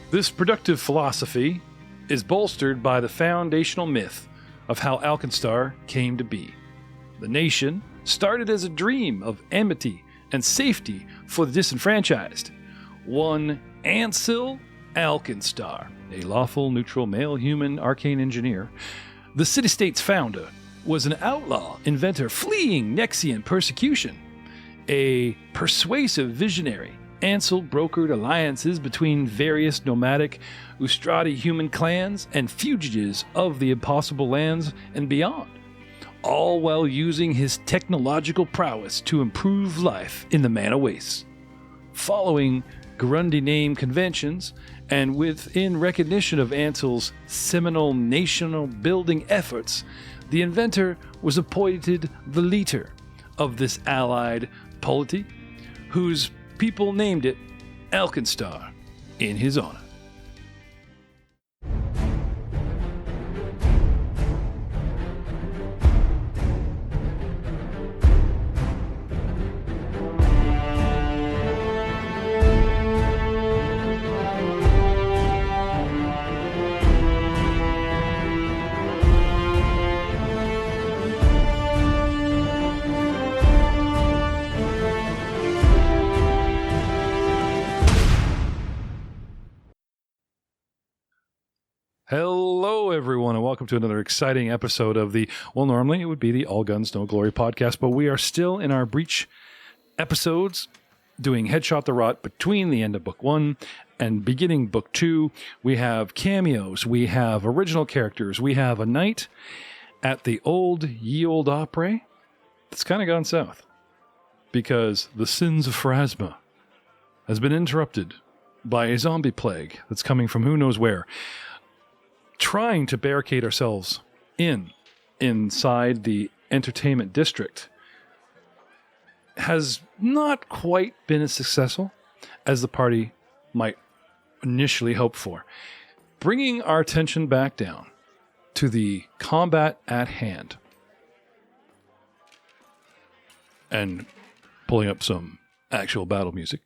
This productive philosophy is bolstered by the foundational myth of how AlkenStar came to be. The nation started as a dream of amity and safety for the disenfranchised. One Ansel AlkenStar, a lawful, neutral, male human arcane engineer, the city-state's founder, was an outlaw inventor fleeing Nexian persecution. A persuasive visionary, Ansel brokered alliances between various nomadic Ustrati human clans and fugitives of the impossible lands and beyond, all while using his technological prowess to improve life in the Mana Wastes. Following Grundy name conventions, and within recognition of Ansel's seminal national building efforts, the inventor was appointed the leader of this allied polity, whose people named it AlkenStar in his honor. Hello, everyone, and welcome to another exciting episode of the, well, normally it would be the All Guns, No Glory podcast, but we are still in our Breach episodes doing Headshot the Rot between the end of Book 1 and beginning Book 2. We have cameos, we have original characters, we have a night at the Ye Olde Opry that's kind of gone south because the sins of Pharasma has been interrupted by a zombie plague that's coming from who knows where. Trying to barricade ourselves inside the entertainment district has not quite been as successful as the party might initially hope for. Bringing our attention back down to the combat at hand and pulling up some actual battle music.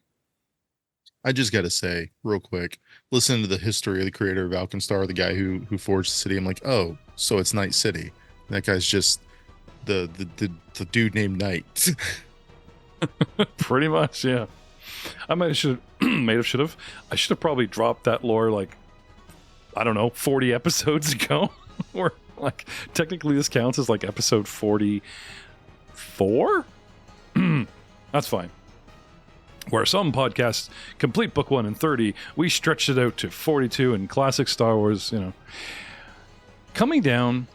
I just got to say, real quick, listen to the history of the creator of AlkenStar, the guy who forged the city. I'm like, oh, so it's Night City. And that guy's just the dude named Night. Pretty much, yeah. I should have probably dropped that lore like, I don't know, 40 episodes ago. Or like, technically this counts as like episode 44? That's fine. Where some podcasts complete Book 1 in 30, we stretched it out to 42 in classic Star Wars, Coming down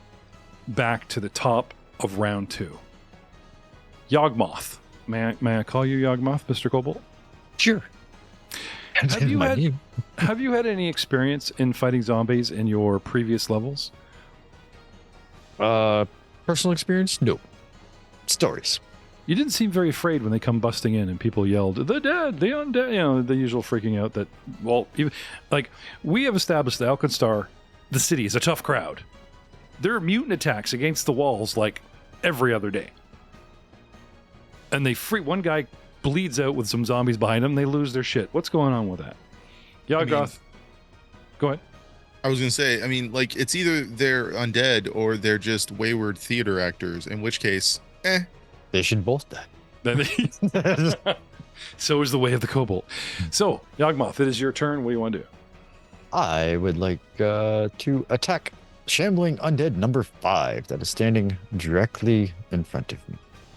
back to the top of round 2. Yawgmoth. May I call you Yawgmoth, Mr. Cobalt? Sure. Have you had any experience in fighting zombies in your previous levels? Personal experience? No. Stories. You didn't seem very afraid when they come busting in and people yelled, "The dead, the undead," the usual freaking out that, well, even, like, we have established that AlkenStar, the city, is a tough crowd. There are mutant attacks against the walls like every other day. And one guy bleeds out with some zombies behind him, they lose their shit. What's going on with that? Yawgmoth, go ahead. I was going to say, it's either they're undead or they're just wayward theater actors, in which case, They should both die. So is the way of the kobold. So, Yawgmoth, it is your turn. What do you want to do? I would like to attack shambling undead number 5 that is standing directly in front of me.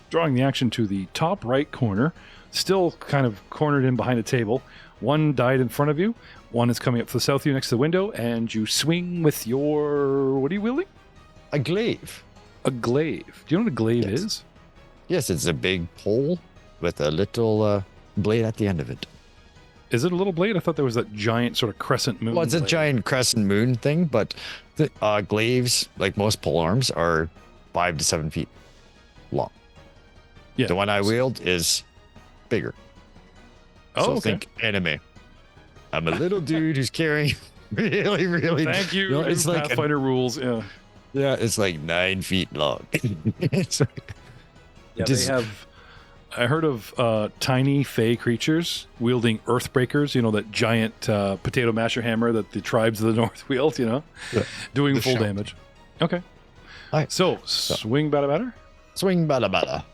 Drawing the action to the top right corner, still kind of cornered in behind a table. One died in front of you. One is coming up to the south of you next to the window, and you swing with your... What are you wielding? A glaive. A glaive. Do you know what a glaive is? Yes, it's a big pole with a little blade at the end of it. Is it a little blade? I thought there was that giant sort of crescent moon. Well, it's a giant crescent moon thing, but the glaives, like most pole arms, are 5 to 7 feet long. Yeah. The one I wield is bigger. Oh, so okay. Think anime. I'm a little dude who's carrying really, really... Thank you. It's like Pathfinder rules, yeah. Yeah, it's like 9 feet long. Yeah, they have I heard of tiny fey creatures wielding earthbreakers, that giant potato masher hammer that the tribes of the north wield, Yeah. doing The full shout. damage. Okay. All right. So, swing bada batter. Swing bada bada.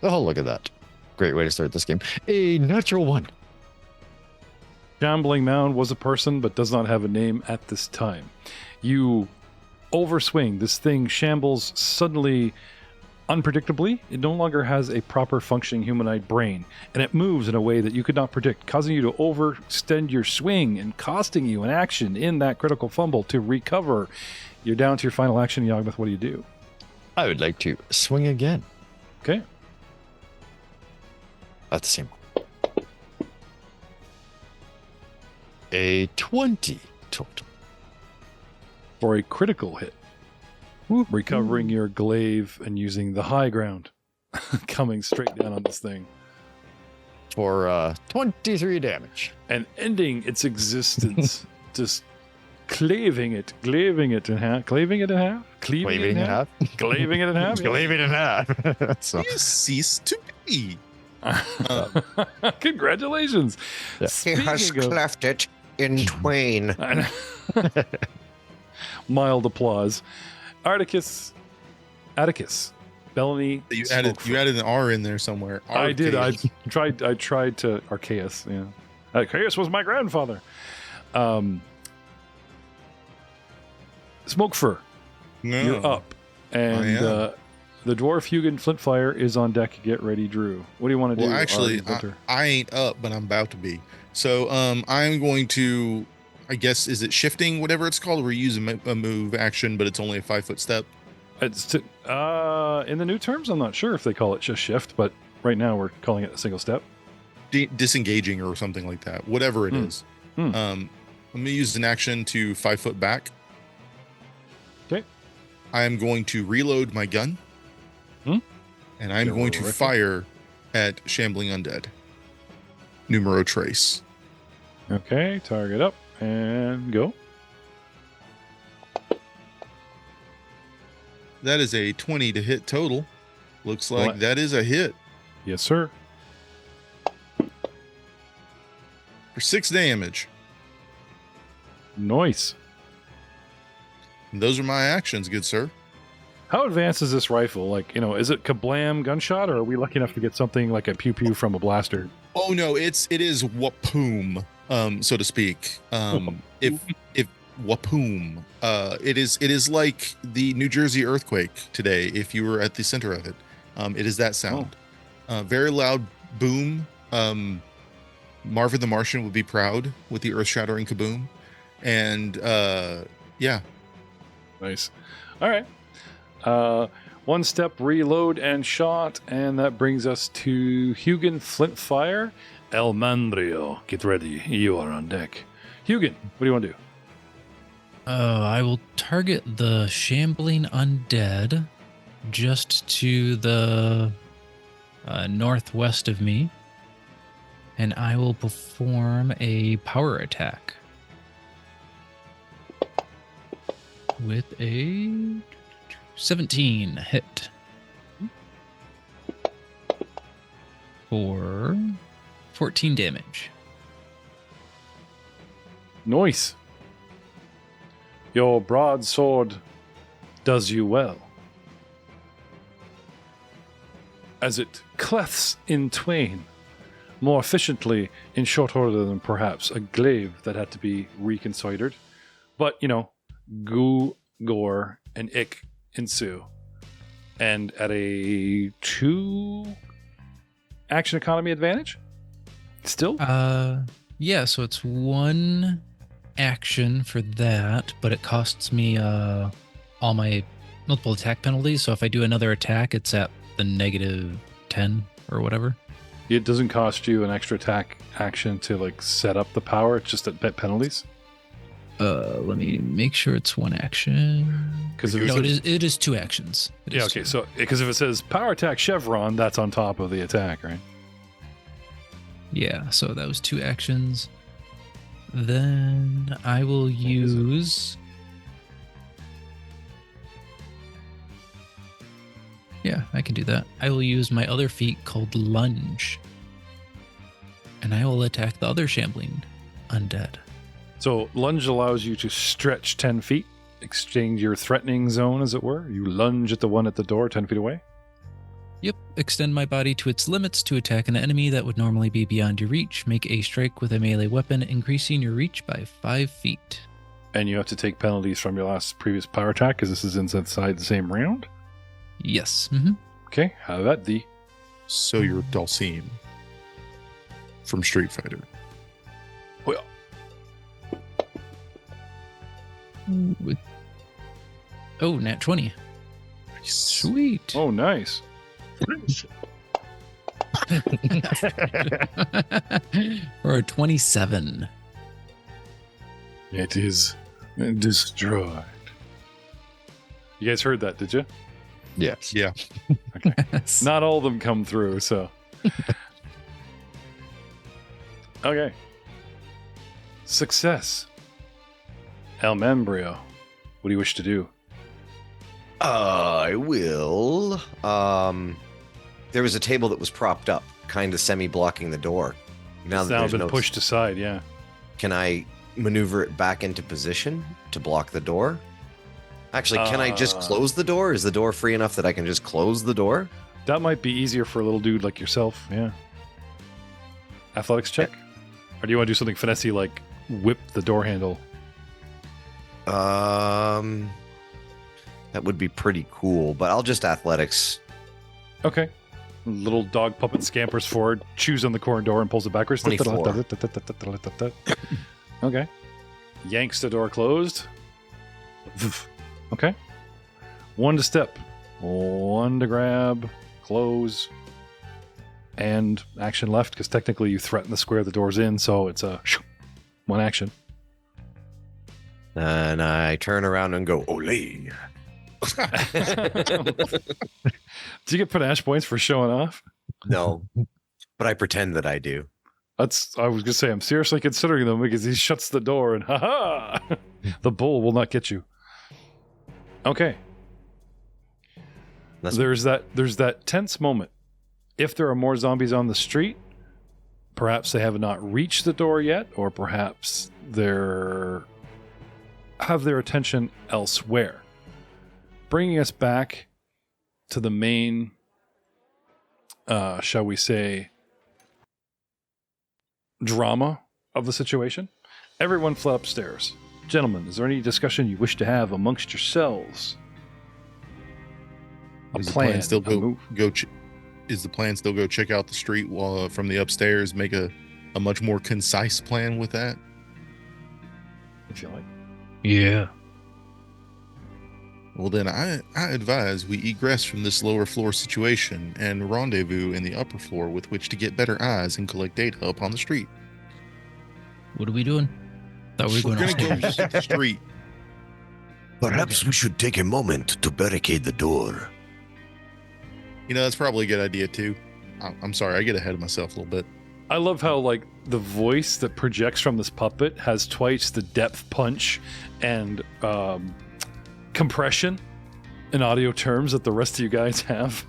Oh, look at that. Great way to start this game. A natural one. Shambling Mound was a person, but does not have a name at this time. You overswing. This thing shambles suddenly, unpredictably. It no longer has a proper functioning humanoid brain, and it moves in a way that you could not predict, causing you to overextend your swing and costing you an action in that critical fumble to recover. You're down to your final action, Yawgmoth. What do you do? I would like to swing again. Okay. That's the same one. A 20 total. For a critical hit. Recovering your glaive and using the high ground. Coming straight down on this thing. For 23 damage. And ending its existence. Just claving it in half. Claving it in half? Claving it in half. Claving it in half? yeah. Claving it in half. So, You cease to be. Congratulations. Yeah. He has Speaking of- cleft it in twain. Mild applause. Atticus. Bellany. You added an R in there somewhere. I did. I Arcade. tried to Arceus. Yeah. Arceus was my grandfather. Smoke Fur. No. You're up. And am. the dwarf Hugin Flintfire is on deck. Get ready, Drew. What do you want to do? Well, actually, Artie I ain't up, but I'm about to be. So I'm going to, I guess, is it shifting, whatever it's called, where you use a move action, but it's only a 5-foot step? It's in the new terms, I'm not sure if they call it just shift, but right now we're calling it a single step. Disengaging or something like that, whatever it is. Hmm. I'm going to use an action to 5 foot back. Okay. I am going to reload my gun. Hmm. And I'm going to Terrific. fire at Shambling Undead. Numero trace. Okay, target up and go. That is a 20 to hit total. Looks like What? that is a hit Yes, sir. for 6 damage. Nice. And those are my actions, good sir. How advanced is this rifle? Like, is it kablam gunshot, or are we lucky enough to get something like a pew pew from a blaster? Oh no, it is wapoom, so to speak. If wapoom, it is like the New Jersey earthquake today. If you were at the center of it, it is that sound. Very loud boom. Marvin the Martian would be proud with the earth-shattering kaboom, and yeah. Nice. All right. One step, reload, and shot, and that brings us to Hugin Flintfire. El Mandrio, get ready. You are on deck. Hugin, what do you want to do? I will target the shambling undead just to the northwest of me, and I will perform a power attack with a 17 hit for 14 damage. Nice. Your broadsword does you well, as it clefts in twain more efficiently in short order than perhaps a glaive that had to be reconsidered. But, goo, gore, and ick ensue. And at a 2 action economy advantage? Still? Yeah, so it's 1 action for that, but it costs me all my multiple attack penalties. So if I do another attack, it's at the -10 or whatever. It doesn't cost you an extra attack action to set up the power. It's just at penalties. Let me make sure it's 1 action. Because No, it is 2 actions. It is Yeah, okay. 2. So because if it says power attack chevron, that's on top of the attack, right? Yeah, so that was 2 actions. Then I will use Yeah, I can do that. I will use my other feat called Lunge. And I will attack the other shambling undead. So lunge allows you to stretch 10 feet, exchange your threatening zone, as it were. You lunge at the one at the door 10 feet away. Yep, extend my body to its limits to attack an enemy that would normally be beyond your reach. Make a strike with a melee weapon, increasing your reach by 5 feet. And you have to take penalties from your previous power attack, because this is inside the same round. Yes. Okay, have at thee. So you're Dulcine from Street Fighter. Well, Oh, nat 20. Nice. Sweet. oh, nice. For a 27. It is destroyed. You guys heard that, did you? Yes. Yeah. Yes. Not all of them come through, so. Okay. Success. El Membrio, what do you wish to do? I will. There was a table that was propped up, kind of semi-blocking the door. Now It's that now there's been no, pushed aside, yeah. can I maneuver it back into position to block the door? Actually, can I just close the door? Is the door free enough that I can just close the door? That might be easier for a little dude like yourself, yeah. Athletics check? Or do you want to do something finessey like whip the door handle? That would be pretty cool, but I'll just athletics. Okay. Little dog puppet scampers forward, chews on the corner door and pulls it backwards. 24. Okay. Yanks the door closed. Okay. 1 to step. 1 to grab, close, and action left, because technically you threaten the square the door's in, so it's a 1 action. And I turn around and go, Olay. Do you get panache points for showing off? No, but I pretend that I do. I was gonna say, I'm seriously considering them, because he shuts the door and haha, the bull will not get you. Okay. There's that tense moment. If there are more zombies on the street, perhaps they have not reached the door yet, or perhaps they're have their attention elsewhere. Bringing us back to the main, shall we say, drama of the situation. Everyone fled upstairs. Gentlemen, is there any discussion you wish to have amongst yourselves? Is the plan still is the plan still go check out the street while from the upstairs, make a much more concise plan with that? If you like. Yeah. Well, then I advise we egress from this lower floor situation and rendezvous in the upper floor with which to get better eyes and collect data upon the street. What are we doing? Thought we were We're going going to go upstairs. hit the street. Perhaps we should take a moment to barricade the door. You know, that's probably a good idea, too. I'm sorry, I get ahead of myself a little bit. I love how, like, the voice that projects from this puppet has twice the depth punch and compression in audio terms that the rest of you guys have.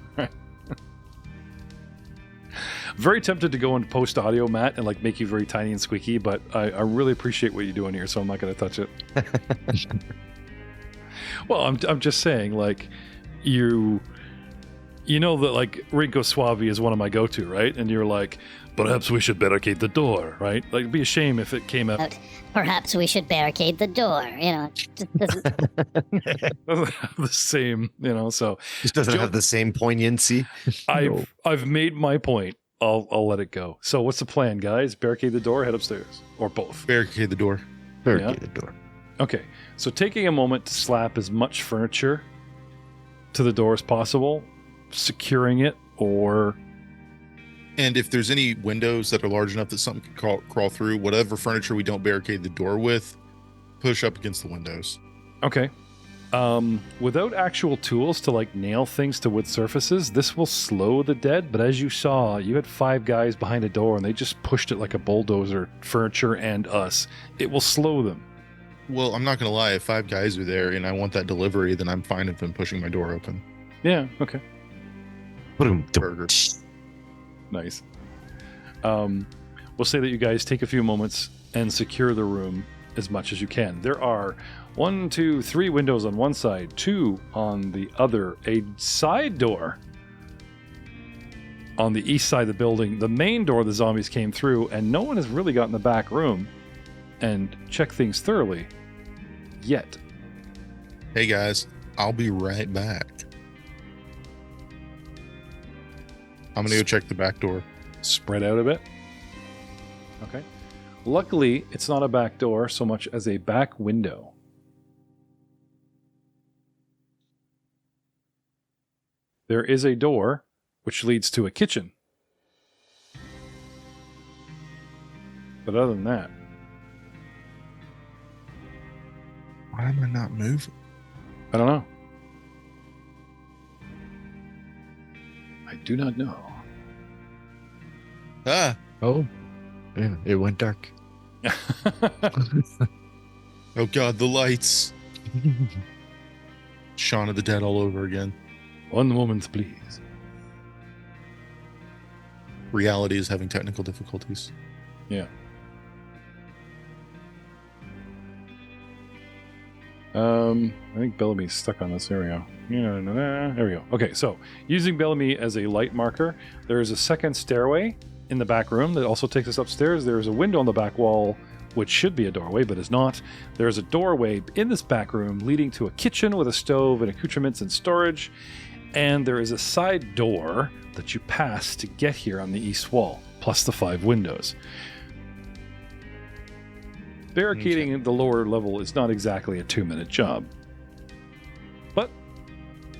Very tempted to go and post audio, Matt, and like make you very tiny and squeaky, but I really appreciate what you're doing here, so I'm not going to touch it. Well, I'm just saying, like, you know that like Rinko Suave is one of my go-to, right? And you're like, perhaps we should barricade the door, right? Like, it'd be a shame if it came out. Perhaps we should barricade the door. You know, it just doesn't. Doesn't have the same, you know. So Just doesn't have the same poignancy. I've made my point. I'll let it go. So what's the plan, guys? Barricade the door, head upstairs, or both? Barricade the door. Barricade the door. Okay. So taking a moment to slap as much furniture to the door as possible, securing it, or And if there's any windows that are large enough that something can crawl through, whatever furniture we don't barricade the door with, push up against the windows. okay. Without actual tools to like nail things to wood surfaces, this will slow the dead. But as you saw, you had 5 guys behind a door and they just pushed it like a bulldozer, furniture and us. It will slow them. Well, I'm not going to lie. If 5 guys are there and I want that delivery, then I'm fine with them pushing my door open. Yeah, okay. burger. Nice. We'll say that you guys take a few moments and secure the room as much as you can. There are 1, 2, 3 windows on one side, 2 on the other, a side door on the east side of the building, the main door the zombies came through, and no one has really gotten the back room and checked things thoroughly yet. Hey guys, I'll be right back. I'm gonna go check the back door. Spread out a bit. Okay. Luckily, it's not a back door so much as a back window. There is a door which leads to a kitchen. But other than that... Why am I not moving? I don't know. I do not know. Ah! Oh, yeah, it went dark. Oh god, the lights. Shaun of the Dead all over again. One moment, please. Reality is having technical difficulties. Yeah. I think Bellamy's stuck on this. There we go. There we go. Okay, so using Bellamy as a light marker, there is a second stairway in the back room that also takes us upstairs. There is a window on the back wall, which should be a doorway, but is not. There is a doorway in this back room leading to a kitchen with a stove and accoutrements and storage. And there is a side door that you pass to get here on the east wall, plus the 5 windows. Barricading the lower level is not exactly a 2-minute job. But,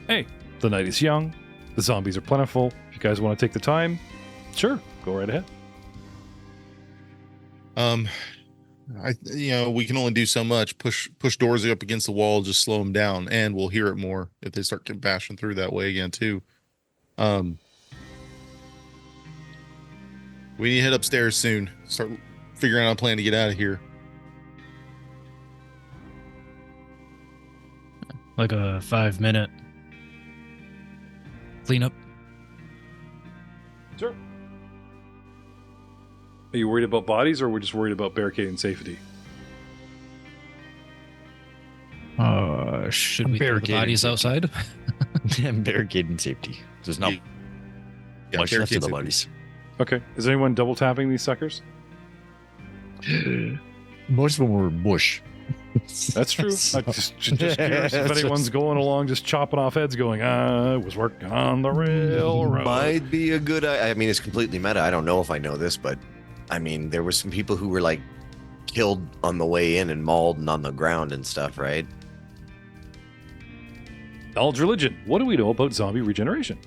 hey, the night is young, the zombies are plentiful. If you guys want to take the time, sure, go right ahead. We can only do so much. Push doors up against the wall, just slow them down, and we'll hear it more if they start bashing through that way again too. We need to head upstairs soon. Start figuring out a plan to get out of here. Like a 5-minute cleanup. Sure. Are you worried about bodies, or we're just worried about barricading safety? Should we throw the bodies outside? Barricading safety. There's not much left of the bodies. Okay. Is anyone double tapping these suckers? Most of them were bush. That's true. I'm just curious if anyone's going along just chopping off heads going, I was working on the railroad. Might be a good... I mean, it's completely meta. I don't know if I know this, but I mean, there were some people who were like killed on the way in and mauled and on the ground and stuff, right? Knowledge religion. What do we know about zombie regeneration?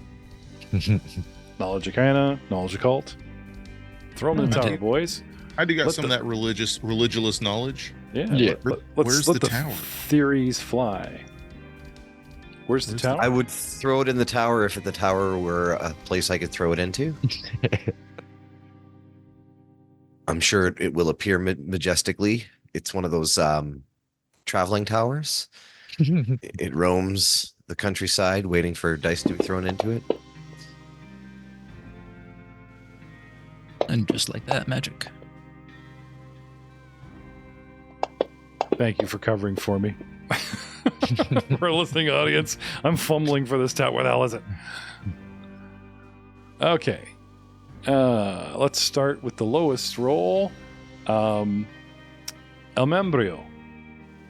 Knowledge Arcana, knowledge occult. Throw them in the tower, boys. I do got some of that religious knowledge. Yeah. Where's let the tower? Theories fly. Where's the tower? I would throw it in the tower if the tower were a place I could throw it into. I'm sure it will appear majestically. It's one of those traveling towers. It roams the countryside waiting for dice to be thrown into it. And just like that, magic. Thank you for covering for me. For a listening audience, I'm fumbling for this tower. Where the hell is it? Okay. Let's start with the lowest roll. El Membrio.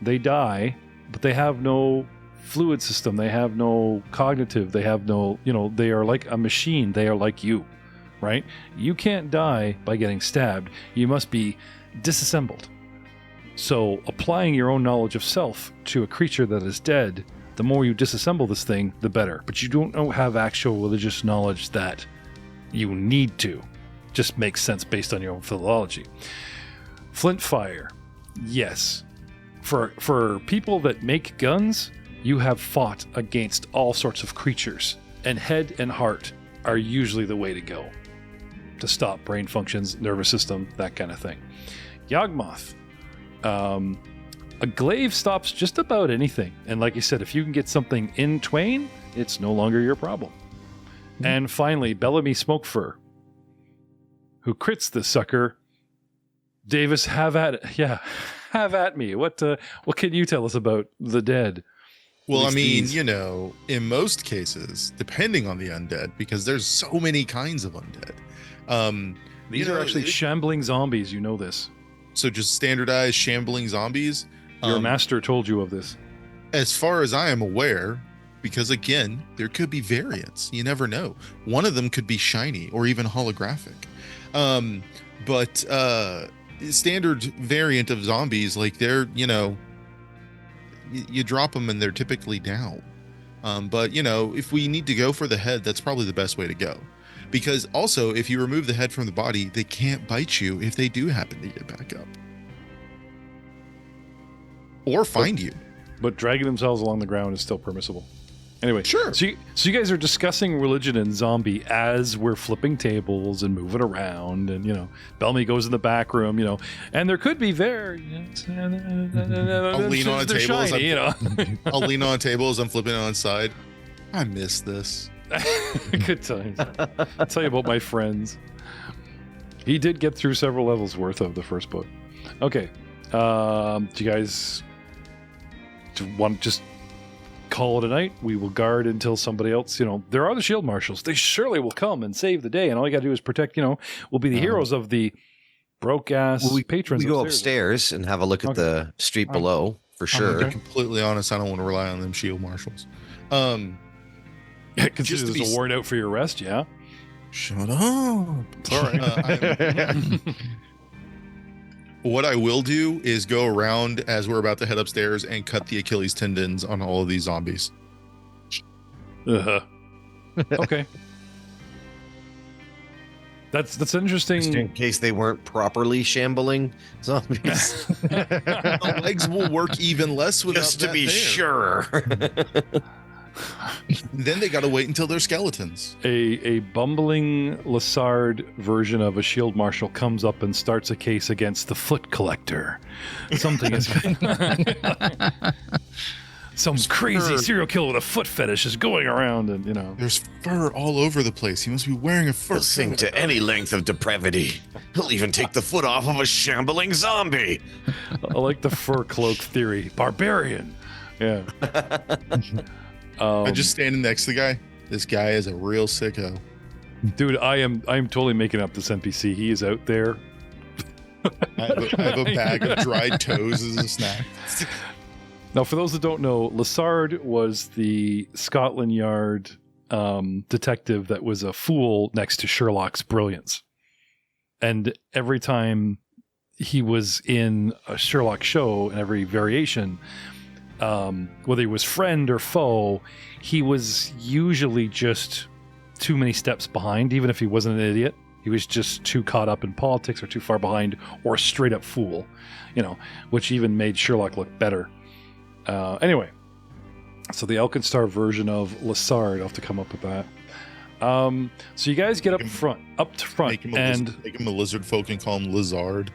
They die, but they have no fluid system. They have no cognitive. They have no, they are like a machine. They are like you, right? You can't die by getting stabbed. You must be disassembled. So applying your own knowledge of self to a creature that is dead, the more you disassemble this thing, the better. But you don't have actual religious knowledge that you need to. Just makes sense based on your own philology. Flint fire. Yes. For people that make guns, you have fought against all sorts of creatures, and head and heart are usually the way to go to stop brain functions, nervous system, that kind of thing. Yawgmoth. A glaive stops just about anything. And like you said, if you can get something in twain, it's no longer your problem. And finally, Bellamy Smokefur, who crits this sucker. Davis, have at it. Yeah, have at me. What can you tell us about the dead? Well, I At least mean, these. you know, in most cases, depending on the undead, because there's so many kinds of undead. These you are know, actually shambling zombies. You know this. So just standardized shambling zombies. Your master told you of this. As far as I am aware, because again, there could be variants. You never know. One of them could be shiny or even holographic. But standard variant of zombies, like they're, you know, you drop them and they're typically down. But you know, if we need to go for the head, that's probably the best way to go. Because also, if you remove the head from the body, they can't bite you if they do happen to get back up. Or find you. But dragging themselves along the ground is still permissible. Anyway, Sure. So you guys are discussing religion and zombie as we're flipping tables and moving around, and you know, Bellamy goes in the back room, you know, and there could be variants. I'll lean on a They're table as shiny, you know. I'll lean on a table as I'm flipping it on its side. I miss this. Good times. I'll tell you about my friends. He did get through several levels worth of the first book. Okay, do you guys want to just call it a night? We will guard until somebody else, you know, there are the shield marshals. They surely will come and save the day, and all you got to do is protect, you know, we'll be the heroes of the broke ass patrons. We go upstaiars and have a look at the street below for I'm sure. gonna be completely honest, I don't want to rely on them shield marshals. Consider just to this be a warrant out for your rest, yeah? Shut up. All right. What I will do is go around as we're about to head upstairs and cut the Achilles tendons on all of these zombies. Okay. That's interesting. Just in case they weren't properly shambling zombies. The legs will work even less without Just to that be there. sure. Then they got to wait until they're skeletons. A bumbling Lassard version of a shield marshal comes up and starts a case against the foot collector. Something is some crazy serial killer with a foot fetish is going around, and you know, There's fur all over the place. He must be wearing a fur He'll sink coat. to any length of depravity. He'll even take the foot off of a shambling zombie. I like the fur cloak theory. Barbarian. Yeah. I'm just standing next to the guy. This guy is a real sicko. Dude, I'm totally making up this NPC. He is out there. I have a bag of dried toes as a snack. Now, for those that don't know, Lassard was the Scotland Yard detective that was a fool next to Sherlock's brilliance. And every time he was in a Sherlock show, in every variation, whether he was friend or foe, he was usually just too many steps behind, even if he wasn't an idiot. He was just too caught up in politics or too far behind, or a straight up fool, you know, which even made Sherlock look better. Anyway, so the AlkenStar version of Lassard, I'll have to come up with that. So you guys get up to front, Make him and make him a lizard folk and call him Lizard.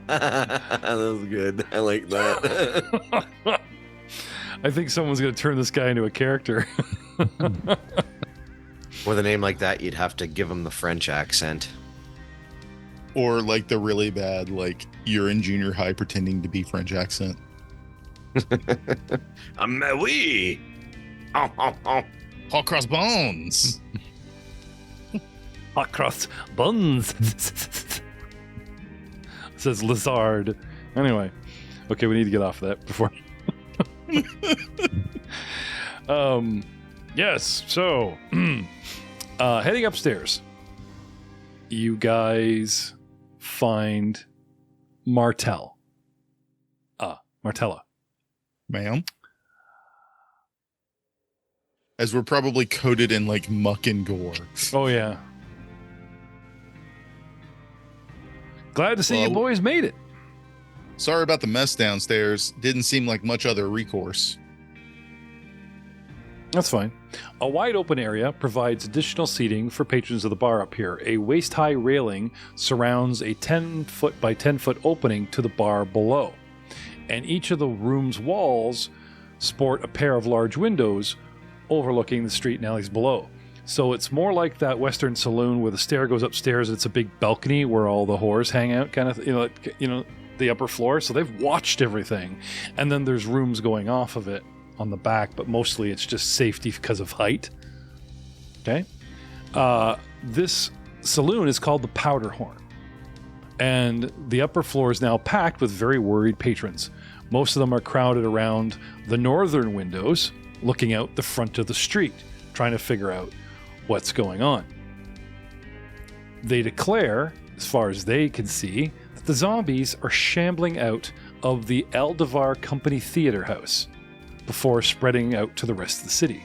That was good. I like that. I think someone's going to turn this guy into a character. With a name like that, you'd have to give him the French accent. Or like the really bad, like you're in junior high pretending to be French accent. Mais oui. Oh, oh, oh. Hot cross bones. Hot cross buns. Says Lazard. Anyway, okay, we need to get off of that before. Yes. So, heading upstairs, you guys find Martella. Ma'am. As we're probably coated in like muck and gore. Oh yeah. Glad to see you Well- boys made it. Sorry about the mess downstairs. Didn't seem like much other recourse. That's fine. A wide open area provides additional seating for patrons of the bar up here. A waist-high railing surrounds a 10-foot by 10-foot opening to the bar below. and each of the room's walls sport a pair of large windows overlooking the street and alleys below. So it's more like that Western saloon where the stair goes upstairs. It's a big balcony where all the whores hang out, kind of, the upper floor. So they've watched everything. And then there's rooms going off of it on the back, but mostly it's just safety because of height. Okay. This saloon is called the Powder Horn. And the upper floor is now packed with very worried patrons. Most of them are crowded around the northern windows, looking out the front of the street, trying to figure out what's going on. They declare, as far as they can see, that the zombies are shambling out of the Aldevar Company Theater House before spreading out to the rest of the city.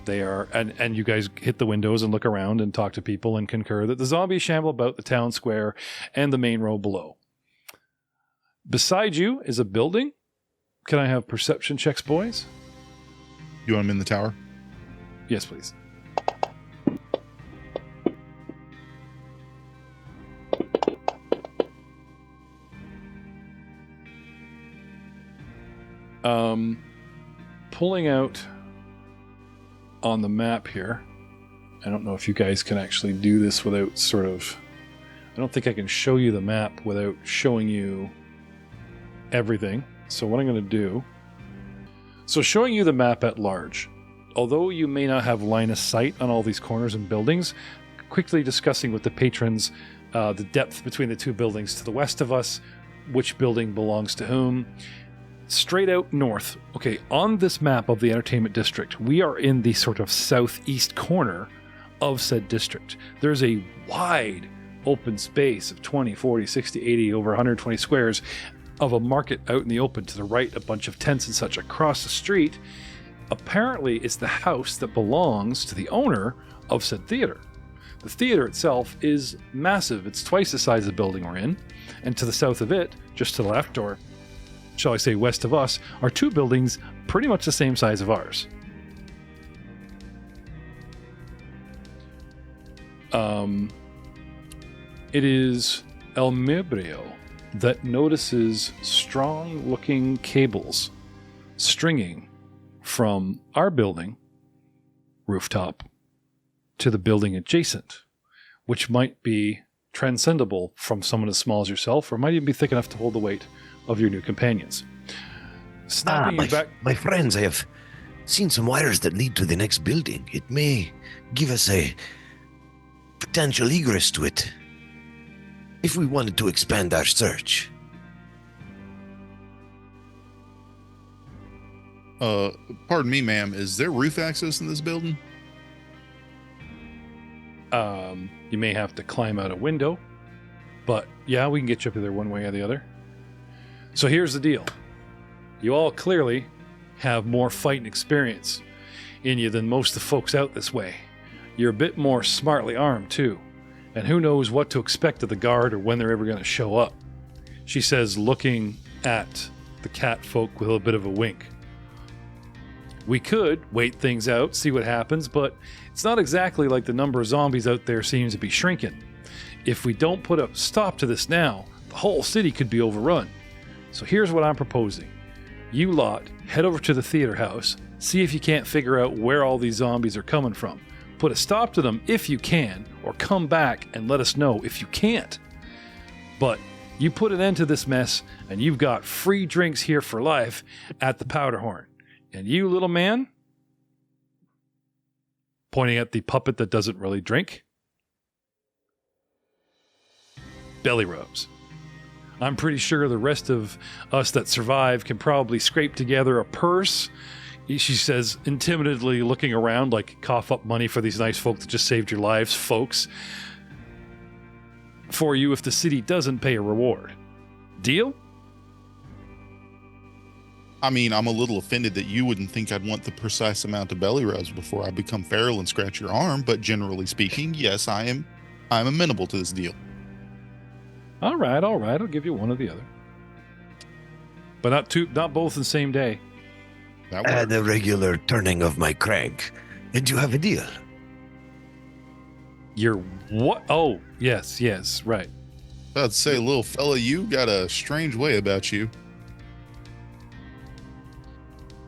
They are, and you guys hit the windows and look around and talk to people and concur that the zombies shamble about the town square and the main road below. Beside you is a building. Can I have perception checks, boys? You want him in the tower? Yes, please. Pulling out on the map here. I don't know if you guys can actually do this without I don't think I can show you the map without showing you everything. So what I'm going to do... So showing you the map at large. Although you may not have line of sight on all these corners and buildings, quickly discussing with the patrons the depth between the two buildings to the west of us, which building belongs to whom. Straight out north, okay, on this map of the entertainment district, we are in the sort of southeast corner of said district. There's a wide open space of 20, 40, 60, 80, over 120 squares of a market out in the open. To the right, a bunch of tents and such. Across the street, apparently it's the house that belongs to the owner of said theater. The theater itself is massive. It's twice the size of the building we're in. And to the south of it, just to the left, or shall I say west of us, are two buildings pretty much the same size of ours. It is El Mibrio that notices strong-looking cables stringing from our building, rooftop, to the building adjacent, which might be transcendable from someone as small as yourself, or might even be thick enough to hold the weight of your new companions. Snapping you back... My friends, I have seen some wires that lead to the next building. It may give us a potential egress to it if we wanted to expand our search. Pardon me, ma'am. Is there roof access in this building? You may have to climb out a window, but yeah, we can get you up there one way or the other. So here's the deal. You all clearly have more fighting experience in you than most of the folks out this way. You're a bit more smartly armed, too. And who knows what to expect of the guard or when they're ever going to show up. She says, looking at the cat folk with a bit of a wink. We could wait things out, see what happens, but it's not exactly like the number of zombies out there seems to be shrinking. If we don't put a stop to this now, the whole city could be overrun. So here's what I'm proposing. You lot head over to the theater house, see if you can't figure out where all these zombies are coming from. Put a stop to them if you can, or come back and let us know if you can't. But you put an end to this mess, and you've got free drinks here for life at the Powder Horn. And you, little man, pointing at the puppet that doesn't really drink, belly rubs. I'm pretty sure the rest of us that survive can probably scrape together a purse. She says, intimidately looking around, like, cough up money for these nice folk that just saved your lives, folks, for you if the city doesn't pay a reward. Deal? I mean, I'm a little offended that you wouldn't think I'd want the precise amount of belly rubs before I become feral and scratch your arm, but generally speaking, yes, I'm amenable to this deal. All right, I'll give you one or the other. But not both in the same day. Add a regular turning of my crank, and you have a deal. You're what? Oh, yes, right. About to say, little fella, you got a strange way about you.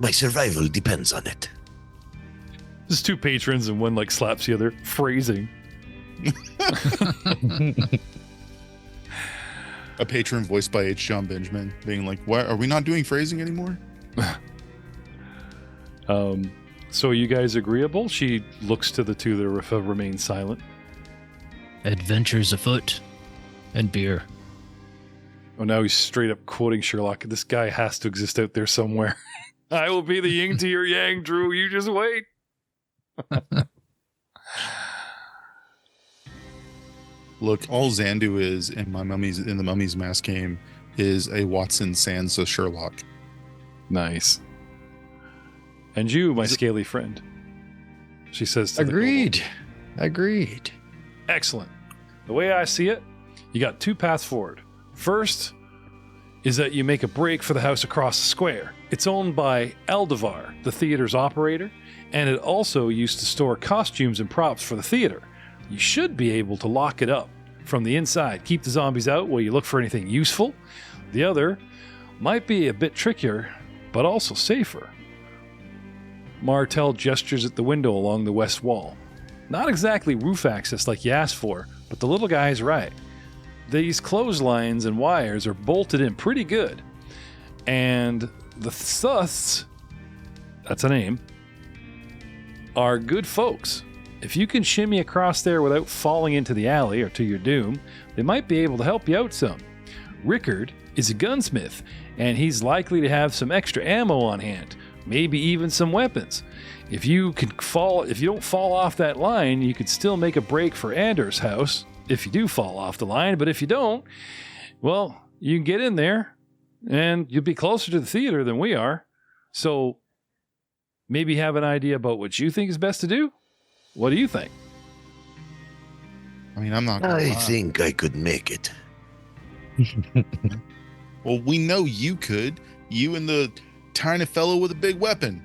My survival depends on it. There's two patrons and one like slaps the other. Phrasing. A patron voiced by H. John Benjamin being like, "What? Are we not doing phrasing anymore?" So you guys agreeable? She looks to the two that remain silent. Adventures afoot and beer. Oh, now he's straight up quoting Sherlock. This guy has to exist out there somewhere. I will be the yin to your yang, Drew. You just wait. Look, all Xandu is in the Mummy's Mask game is a Watson sans a Sherlock. Nice. And you, my scaly friend. She says to Agreed. Agreed. Excellent. The way I see it, you got two paths forward. First is that you make a break for the house across the square. It's owned by Aldevar, the theater's operator, and it also used to store costumes and props for the theater. You should be able to lock it up from the inside, keep the zombies out while you look for anything useful. The other might be a bit trickier, but also safer. Martel gestures at the window along the west wall. Not exactly roof access like you asked for, but the little guy's right. These clotheslines and wires are bolted in pretty good. And the Thuths, that's a name, are good folks. If you can shimmy across there without falling into the alley or to your doom, they might be able to help you out some. Rickard is a gunsmith, and he's likely to have some extra ammo on hand, maybe even some weapons. If you don't fall off that line, you could still make a break for Anders' house if you do fall off the line, but if you don't, well, you can get in there and you'll be closer to the theater than we are. So maybe have an idea about what you think is best to do? What do you think? I mean, I'm not gonna I lie. think I could make it. Well, we know you could. You and the tiny fellow with a big weapon.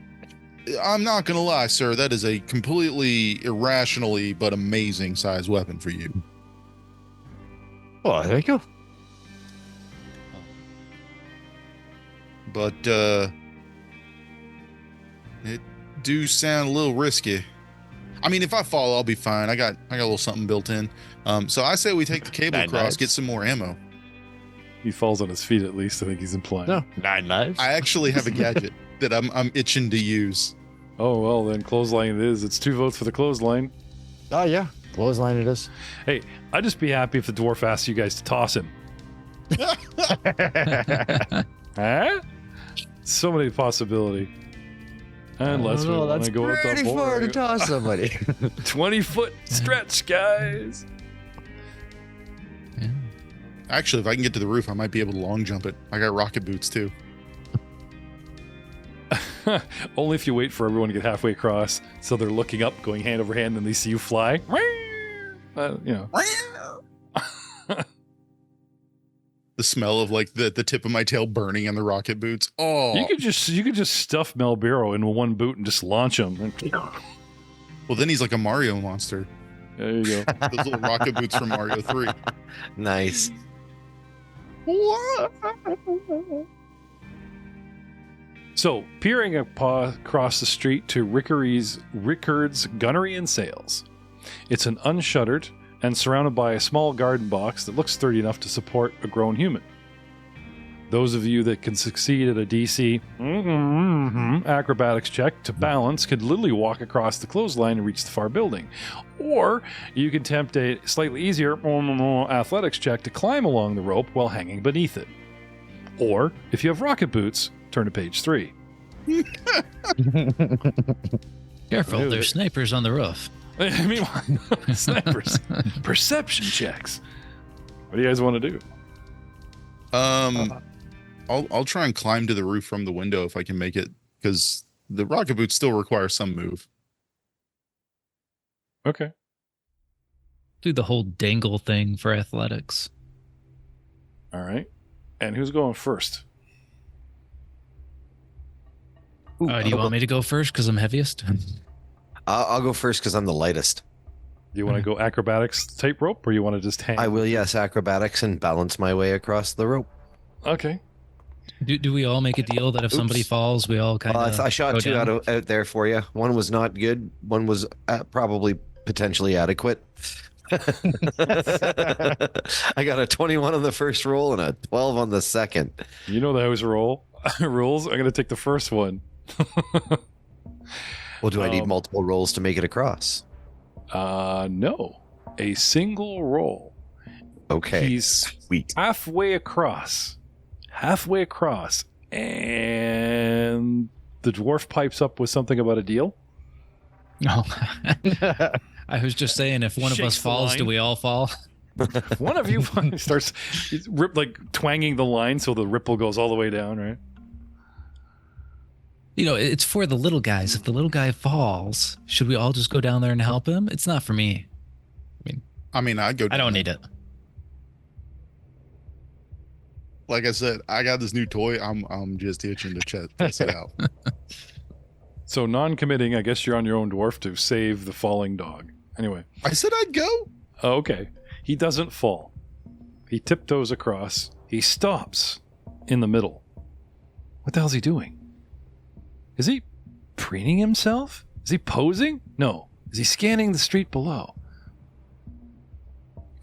I'm not gonna lie, sir. That is a completely irrationally but amazing sized weapon for you. Oh, there you go. But it do sound a little risky. I mean, if I fall, I'll be fine. I got a little something built in. So I say we take the cable Nine across, knives. get some more ammo. He falls on his feet at least, I think he's implying. No, 9 knives. I actually have a gadget that I'm itching to use. Oh, well, then clothesline it is. It's 2 votes for the clothesline. Oh, yeah. Clothesline it is. Hey, I'd just be happy if the dwarf asked you guys to toss him. Huh? So many possibility. Unless we want that's to go with the pretty far to boring toss somebody. 20-foot stretch, guys. Actually, if I can get to the roof, I might be able to long jump it. I got rocket boots too. Only if you wait for everyone to get halfway across, so they're looking up, going hand over hand, and they see you fly. The smell of like the tip of my tail burning on the rocket boots. Oh, You could just stuff Malburo into one boot and just launch him. well, then he's like a Mario monster. There you go. Those little rocket boots from Mario 3. Nice. So, peering across the street to Rickard's Gunnery and Sales. It's an unshuttered and surrounded by a small garden box that looks sturdy enough to support a grown human. Those of you that can succeed at a DC acrobatics check to balance could literally walk across the clothesline and reach the far building. Or you can attempt a slightly easier athletics check to climb along the rope while hanging beneath it. Or, if you have rocket boots, turn to page 3. Careful, Dude. there's snipers on the roof. Meanwhile, snipers. Perception checks. What do you guys want to do? I'll try and climb to the roof from the window if I can make it, because the rocket boots still require some move. Okay. Do the whole dangle thing for athletics. All right. And who's going first? Do you want me to go first because I'm heaviest? I'll go first because I'm the lightest. Do you want to go acrobatics tightrope, or you want to just hang? I will, yes, acrobatics and balance my way across the rope. Okay. Do we all make a deal that if somebody Oops. falls, we all kind of I shot two out there for you. One was not good. One was probably potentially adequate. I got a 21 on the first roll and a 12 on the second. You know the house rules. I'm going to take the first one. Well, do I need multiple rolls to make it across? No. A single roll. Okay. He's sweet. halfway across, and the dwarf pipes up with something about a deal. No. I was just saying, if one of us Shakes the falls, line. do we all fall? If one of you starts twanging the line so the ripple goes all the way down, right? You know, it's for the little guys. If the little guy falls, should we all just go down there and help him? It's not for me. I mean, I'd go. I don't need it. Like I said, I got this new toy. I'm just itching to test it out. So non-committing, I guess you're on your own, dwarf, to save the falling dog. Anyway. I said I'd go. Oh, okay. He doesn't fall. He tiptoes across. He stops in the middle. What the hell's he doing? Is he preening himself? Is he posing? No. Is he scanning the street below?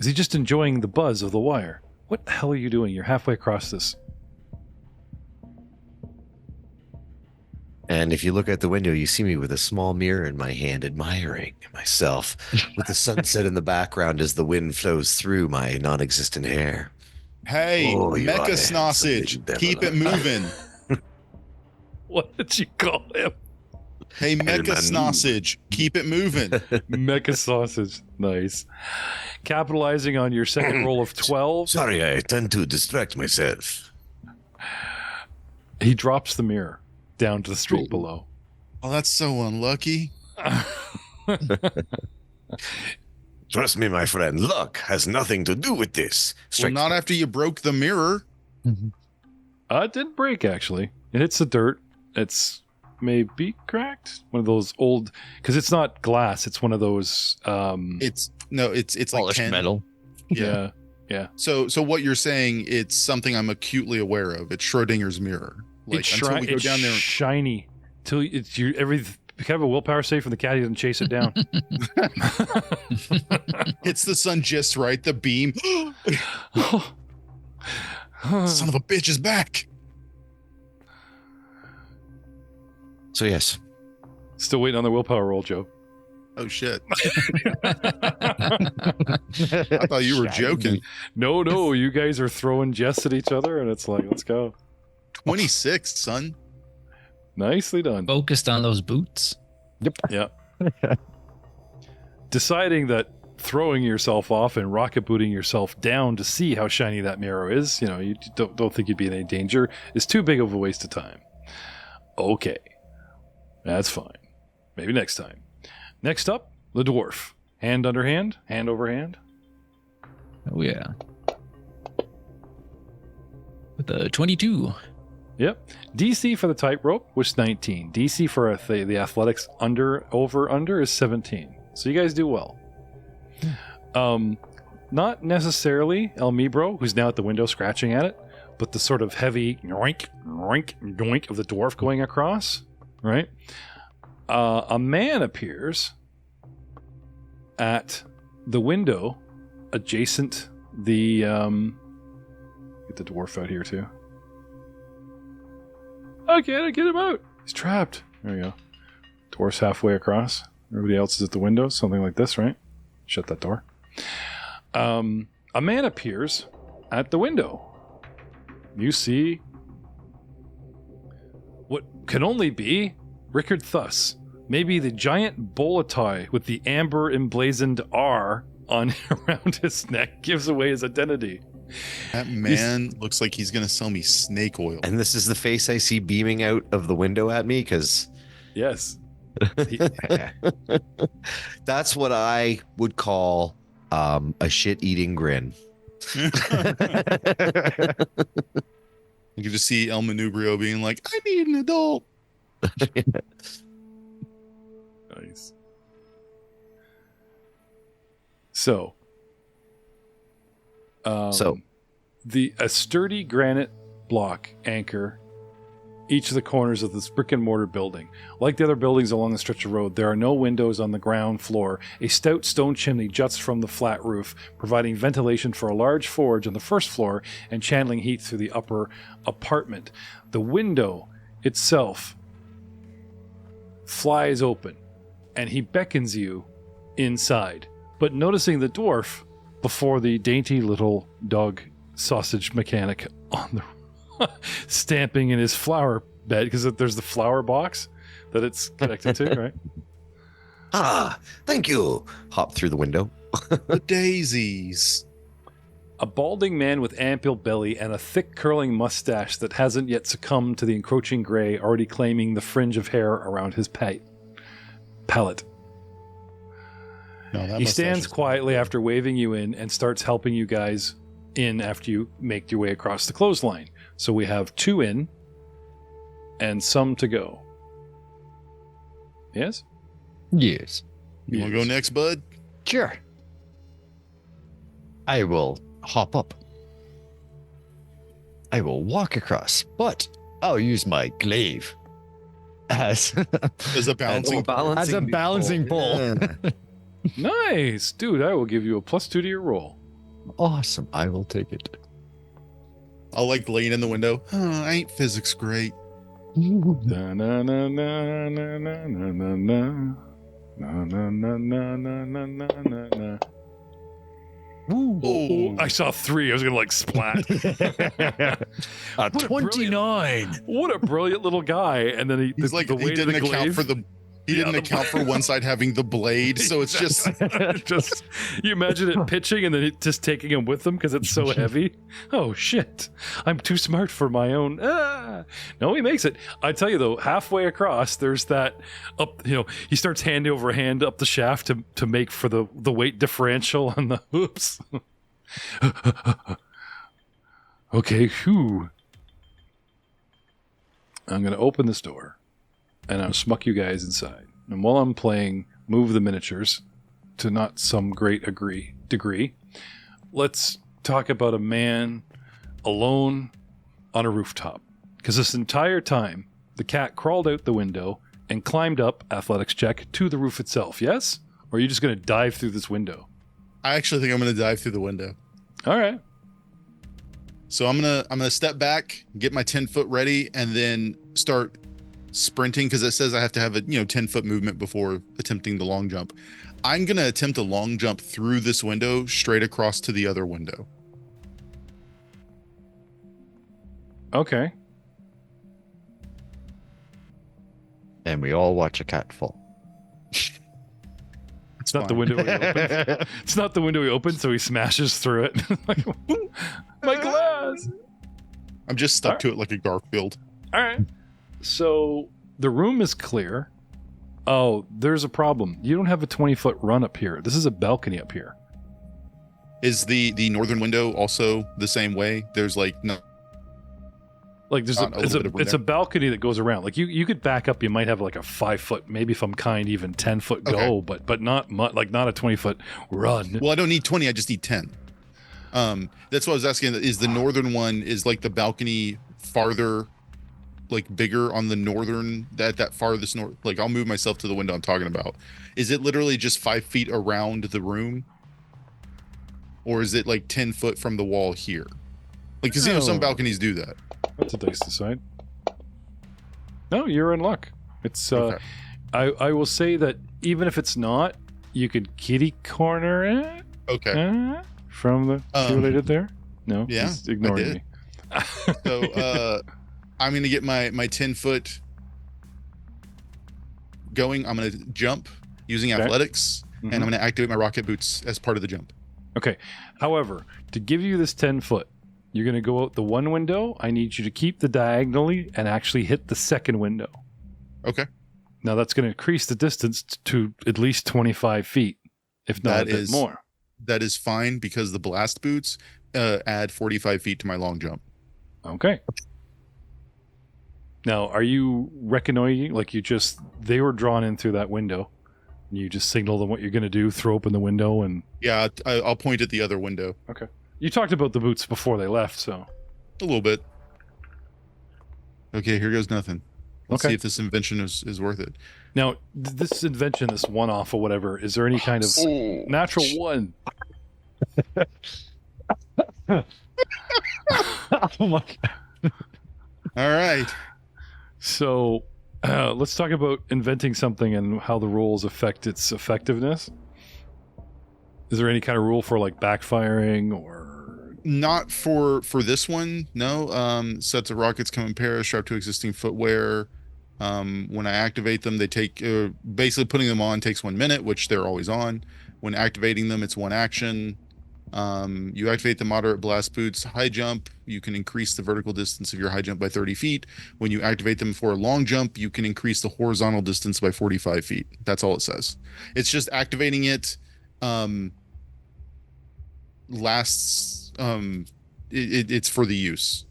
Is he just enjoying the buzz of the wire? What the hell are you doing? You're halfway across this. And if you look out the window, you see me with a small mirror in my hand, admiring myself, with the sunset in the background as the wind flows through my non-existent hair. Hey, Oh, you are Mecha a Sausage, handsome little keep it devil. moving. What did you call him? Hey, Mecha man. Sausage, keep it moving. Mecha sausage. Nice. Capitalizing on your second roll of 12, Sorry, I tend to distract myself. he drops the mirror down to the street below. Oh, that's so unlucky. Trust me, my friend, luck has nothing to do with this. Well, Strike not after you broke the mirror. It didn't break, actually. It hits the dirt. It's maybe cracked. One of those old, because it's not glass. It's one of those. It's like Polished 10. metal. Yeah. So what you're saying? It's something I'm acutely aware of. It's Schrodinger's mirror. Like It's until we go it's down there. shiny. Till it's you. Have a willpower save from the cat. He doesn't chase it down. Hits the sun just right. The beam. Son of a bitch is back. So yes, Still waiting on the willpower roll, Joe. Oh shit! I thought you were joking. No, you guys are throwing jests at each other, and it's like, let's go. 26, son. Nicely done. Focused on those boots. Yeah. Deciding that throwing yourself off and rocket booting yourself down to see how shiny that mirror is, you don't think you'd be in any danger, is too big of a waste of time. Okay. That's fine. Maybe next time. Next up, the dwarf. Hand under hand, hand over hand. Oh, yeah. With the 22. Yep. DC for the tightrope was 19. DC for the athletics over is 17. So you guys do well. Not necessarily El Mibro, who's now at the window scratching at it, but the sort of heavy yoink, yoink, yoink of the dwarf going across, right? A man appears at the window adjacent the get the dwarf out here too. Okay, get him out. He's trapped. There we go. Dwarf's halfway across. Everybody else is at the window. Something like this, right? Shut that door. A man appears at the window. You see what can only be Rickard Thus. Maybe the giant bola tie with the amber emblazoned R on around his neck gives away his identity. That man looks like he's gonna sell me snake oil. and this is the face I see beaming out of the window at me, because Yes. that's what I would call a shit-eating grin. You can just see El Manubrio being like, "I need an adult." Nice. So, So- a sturdy granite block anchor each of the corners of this brick and mortar building. Like the other buildings along the stretch of road, there are no windows on the ground floor. A stout stone chimney juts from the flat roof, providing ventilation for a large forge on the first floor and channeling heat through the upper apartment. The window itself flies open, and he beckons you inside. But noticing the dwarf before the dainty little dog sausage mechanic on the stamping in his flower bed, because there's the flower box that it's connected to, right? Ah, thank you. Hop through the window. The daisies. A balding man with ample belly and a thick curling mustache that hasn't yet succumbed to the encroaching gray already claiming the fringe of hair around his palate. No, that He mustache stands is- quietly after waving you in and starts helping you guys in after you make your way across the clothesline. So we have 2 in and some to go. Yes? Yes. You want to go next, bud? Sure. I will hop up. I will walk across, but I'll use my glaive as As a balancing. as a balancing pole. Yeah. Nice. Dude, I will give you a +2 to your roll. Awesome. I will take it. I'll like lean in the window. Oh, ain't physics great? Na na na na na na na na na. Na na na na na na na na na. Oh, I saw 3. I was gonna like splat. A What a brilliant- 29. What a brilliant little guy! And then he's like, he didn't account for the. He Yeah, didn't the account for one side having the blade, so it's just. just you imagine it pitching and then it just taking him with him because it's so heavy. Oh shit! I'm too smart for my own. No, he makes it. I tell you though, halfway across, there's that up. You know, he starts hand over hand up the shaft to make for the weight differential on the. Oops. Okay, whew. I'm gonna open this door, and I'll smuck you guys inside. And while I'm playing Move the Miniatures, to not some great degree, let's talk about a man alone on a rooftop. Because this entire time, the cat crawled out the window and climbed up, athletics check, to the roof itself, yes? Or are you just going to dive through this window? I actually think I'm going to dive through the window. All right. So I'm gonna step back, get my 10-foot ready, and then start sprinting because it says I have to have a 10-foot movement before attempting the long jump. I'm gonna attempt a long jump through this window straight across to the other window. Okay. And we all watch a cat fall. It's not the window he opened. It's not the window he opened, so he smashes through it. Like, my glass! I'm just stuck to it like a Garfield. All right. So the room is clear. Oh, there's a problem. You don't have a 20-foot run up here. This is a balcony up here. Is the northern window also the same way? There's like no. Like there's Not a little bit of room it's there. a balcony that goes around. Like you could back up. You might have like a 5-foot, maybe if I'm kind, even 10-foot go, Okay. but not like not a 20-foot run. Well, I don't need 20. I just need 10. That's what I was asking. Is the northern one is like the balcony farther, like bigger on the northern that farthest north? Like I'll move myself to the window I'm talking about. Is it literally just 5 feet around the room, or is it like 10 foot from the wall here? Like, because some No. balconies do that. That's a dice decide. No, you're in luck. It's Okay. I will say that even if it's not, you could kitty corner it Okay. from the see what I did there? No, yeah, he's ignoring did. me. So I'm gonna get my 10-foot going. I'm gonna jump using Okay. athletics, Mhm. and I'm gonna activate my rocket boots as part of the jump. Okay. However, to give you this 10-foot, you're going to go out the one window. I need you to keep the diagonally and actually hit the second window. Okay. Now that's going to increase the distance to at least 25 feet, if not That a bit is- more. That is fine because the blast boots add 45 feet to my long jump. Okay. Now, are you reconnoitering? Like they were drawn in through that window. You just signal them what you're going to do, throw open the window, and... Yeah, I'll point at the other window. Okay. You talked about the boots before they left, so... A little bit. Okay, here goes nothing. Let's Okay. see if this invention is worth it. Now, this invention, this one-off or whatever, is there any kind of natural one? Oh my god. All right. So, let's talk about inventing something and how the rules affect its effectiveness. Is there any kind of rule for like backfiring or? Not for this one, no. Sets of rockets come in pairs, strapped to existing footwear. When I activate them, they take basically putting them on takes 1 minute, which they're always on. When activating them, it's one action. You activate the moderate blast boots high jump. You can increase the vertical distance of your high jump by 30 feet. When you activate them for a long jump, you can increase the horizontal distance by 45 feet. That's all it says. It's just activating it. Lasts. It's for the use.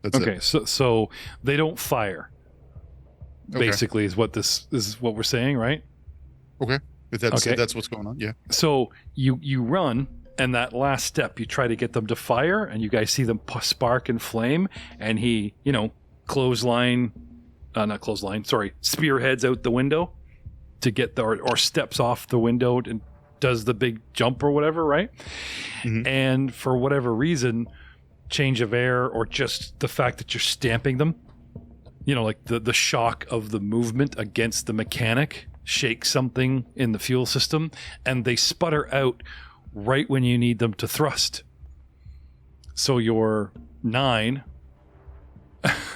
That's Okay, it. so they don't fire. Okay. Basically, is what we're saying, right? Okay. If Okay. that's what's going on, yeah. So you run, and that last step, you try to get them to fire, and you guys see them spark and flame, and he, spearheads out the window to get or steps off the window and does the big jump or whatever, right? Mhm. And for whatever reason, change of air or just the fact that you're stamping them, like the shock of the movement against the mechanic shakes something in the fuel system, and they sputter out right when you need them to thrust. So your 9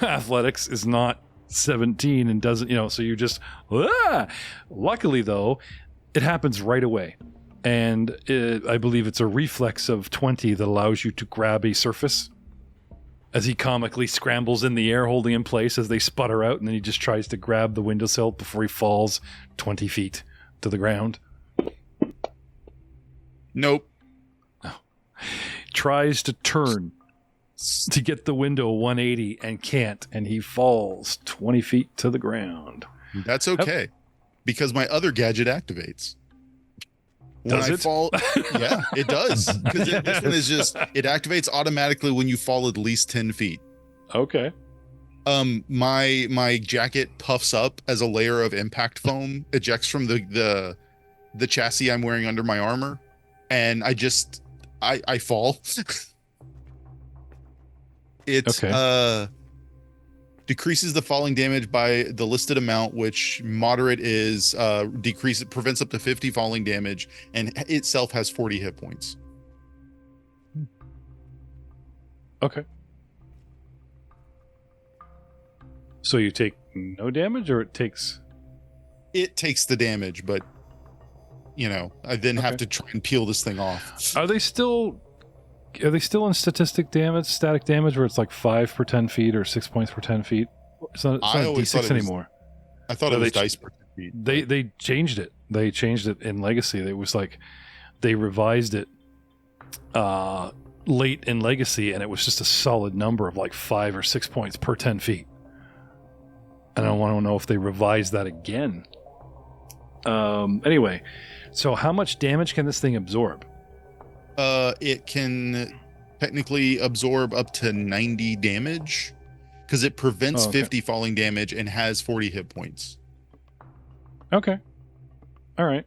athletics is not 17 and doesn't, so you just, luckily though, it happens right away. And I believe it's a reflex of 20 that allows you to grab a surface as he comically scrambles in the air, holding in place as they sputter out, and then he just tries to grab the windowsill before he falls 20 feet to the ground. Nope. Tries to turn to get the window 180 and can't, and he falls 20 feet to the ground. That's okay, because my other gadget activates. When Does I it? fall, yeah, it does. Because this one is just, it activates automatically when you fall at least 10 feet. Okay. My jacket puffs up as a layer of impact foam ejects from the chassis I'm wearing under my armor, and I fall. It's Okay. Decreases the falling damage by the listed amount, which moderate is prevents up to 50 falling damage, and itself has 40 hit points. Okay. So you take no damage, or it takes... It takes the damage, but I then have to try and peel this thing off. Are they still in static damage, where it's like 5 per 10 feet or 6 points per 10 feet? It's not I always thought D6 it was- anymore. I thought No, it was they- dice per feet. They changed it. They changed it in Legacy. It was like they revised it late in Legacy, and it was just a solid number of like 5 or 6 points per 10 feet. And I want to know if they revised that again. Anyway, so how much damage can this thing absorb? It can technically absorb up to 90 damage because it prevents 50 falling damage and has 40 hit points. Okay. All right.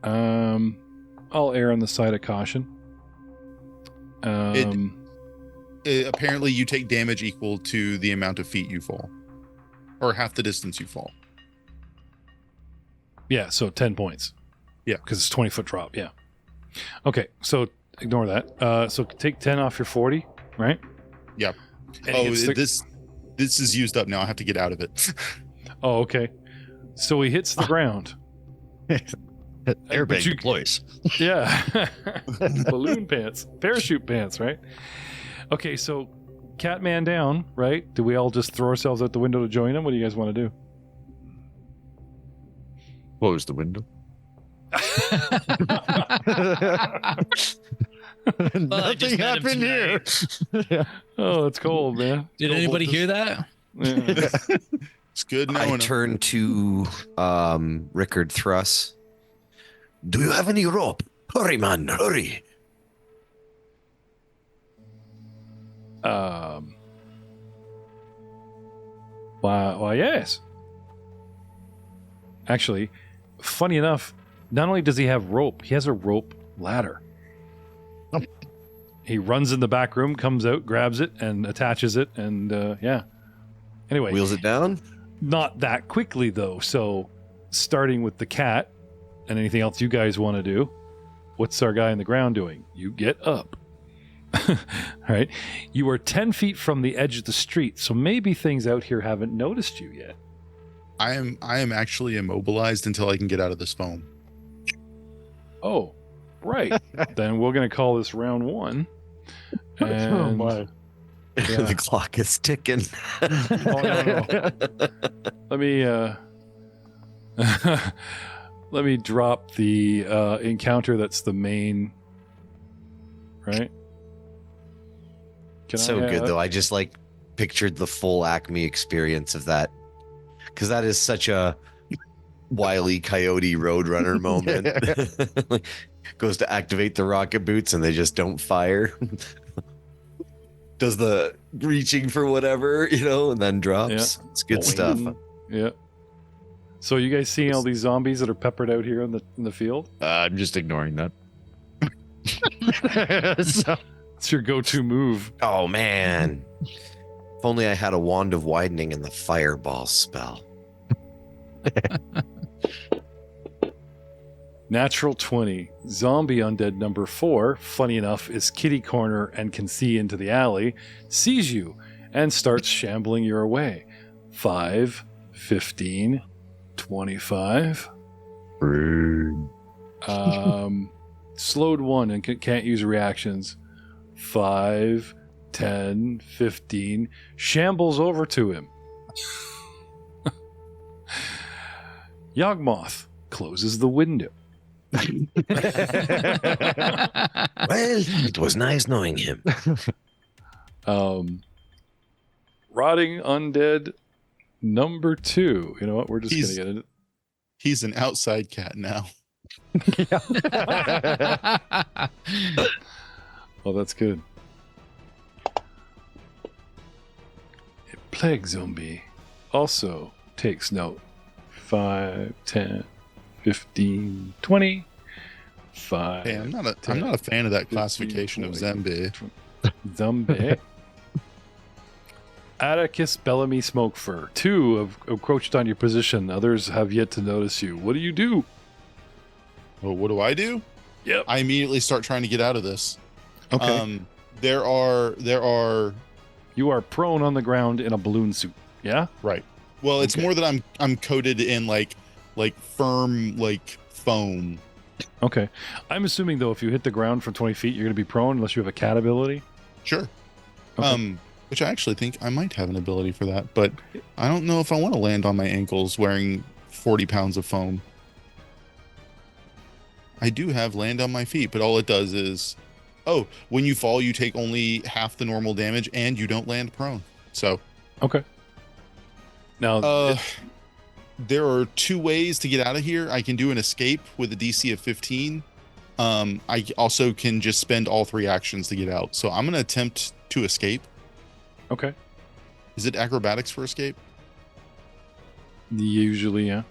I'll err on the side of caution. Apparently you take damage equal to the amount of feet you fall, or half the distance you fall. Yeah, so 10 points. Yeah. Because it's 20-foot drop, yeah. Okay, so ignore that. So take 10 off your 40, right? Yeah. And he hits the- This is used up now. I have to get out of it. Oh, okay. So he hits the ground. Airbag you- deploys. Yeah. Balloon pants. Parachute pants, right? Okay, so Catman down, right? Do we all just throw ourselves out the window to join him? What do you guys want to do? Close the window. Nothing met him happened here. Oh, it's cold, man. Did anybody hear that? Yeah. It's good I knowing. turn to Rickard Thruss. Do you have any rope? Hurry, man, hurry. Why, yes. Actually, funny enough, not only does he have rope, he has a rope ladder. Oh. He runs in the back room, comes out, grabs it, and attaches it, and yeah. Anyway, Wheels it down. not that quickly though. So, starting with the cat, and anything else you guys want to do, what's our guy on the ground doing? You get up. All right. You are 10 feet from the edge of the street, so maybe things out here haven't noticed you yet. I am actually immobilized until I can get out of this foam. Oh, right. Then we're going to call this round 1. And my. yeah. The clock is ticking. Oh, no. Let me let me drop the encounter that's the main, right? Can So I, good though. I just like pictured the full Acme experience of that, because that is such a Wile E. Coyote Roadrunner moment. Like, goes to activate the rocket boots and they just don't fire. Does the reaching for whatever, and then drops. Yeah. It's good stuff. Yeah. So you guys seeing all these zombies that are peppered out here in the field? I'm just ignoring that. So, It's your go-to move. Oh man. If only I had a wand of widening and the fireball spell. Natural 20. Zombie undead number 4, funny enough, is kitty corner and can see into the alley, sees you, and starts shambling your way. 5, 15, 25. Slowed 1 and can't use reactions. 5, 10, 15. Shambles over to him. Yawgmoth closes the window. Well, it was nice knowing him. Rotting undead number 2. You know what? We're just He's- gonna get it. He's an outside cat now. Oh, that's good. A plague zombie also takes note. 5, 10, 15, 20. 5. Hey, I'm not a 10, fan of that 15, classification of 20. zombie. Zombie. Atticus Bellamy Smokefur. 2 have encroached on your position. Others have yet to notice you. What do you do? Well, what do I do? Yep. I immediately start trying to get out of this. Okay. There are You are prone on the ground in a balloon suit. Yeah? right. Well, it's Okay. more that I'm coated in like firm foam. Okay. I'm assuming, though, if you hit the ground from 20 feet, you're going to be prone unless you have a cat ability. Sure. Okay. Which I actually think I might have an ability for that, but I don't know if I want to land on my ankles wearing 40 pounds of foam. I do have land on my feet, but all it does is, when you fall, you take only half the normal damage and you don't land prone. So, Okay. Now, there are 2 ways to get out of here. I can do an escape with a DC of 15. I also can just spend all 3 actions to get out. So I'm going to attempt to escape. okay. Is it acrobatics for escape? Usually, yeah.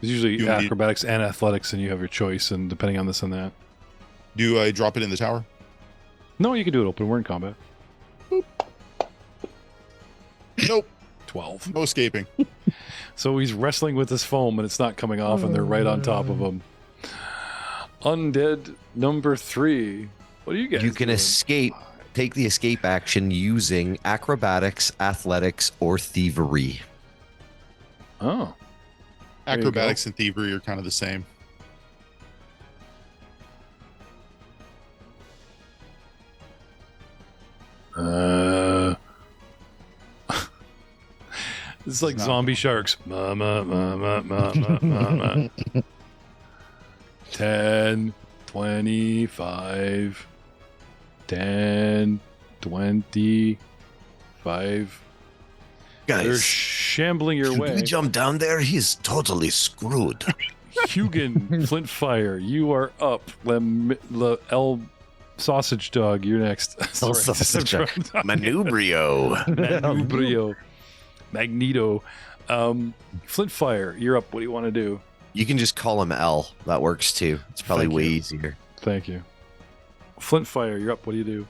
It's usually You need- acrobatics and athletics, and you have your choice, and depending on this and that. Do I drop it in the tower? No, you can do it open. We're in combat. Nope. 12. No escaping. So he's wrestling with his foam, and it's not coming off, and they're right on top of him. Undead number 3. What do you guys You can doing? escape. Take the escape action using acrobatics, athletics, or thievery. Oh. There you Acrobatics and thievery are kind of the same. It's like not- zombie sharks. Ma, ma, ma, ma, ma, ma, ma, ma. 10, 25, 10, 25. They're Guys, shambling your should way. we jump down there? He's totally screwed. Hugin, Flintfire, you are up. El Sausage Dog, you're next. Sorry, Sausage Dog. Manubrio. Manubrio. Magneto. Flintfire, you're up. What do you want to do? You can just call him L. That works too. It's probably Thank way you. easier. Thank you. Flintfire, you're up. What do you do?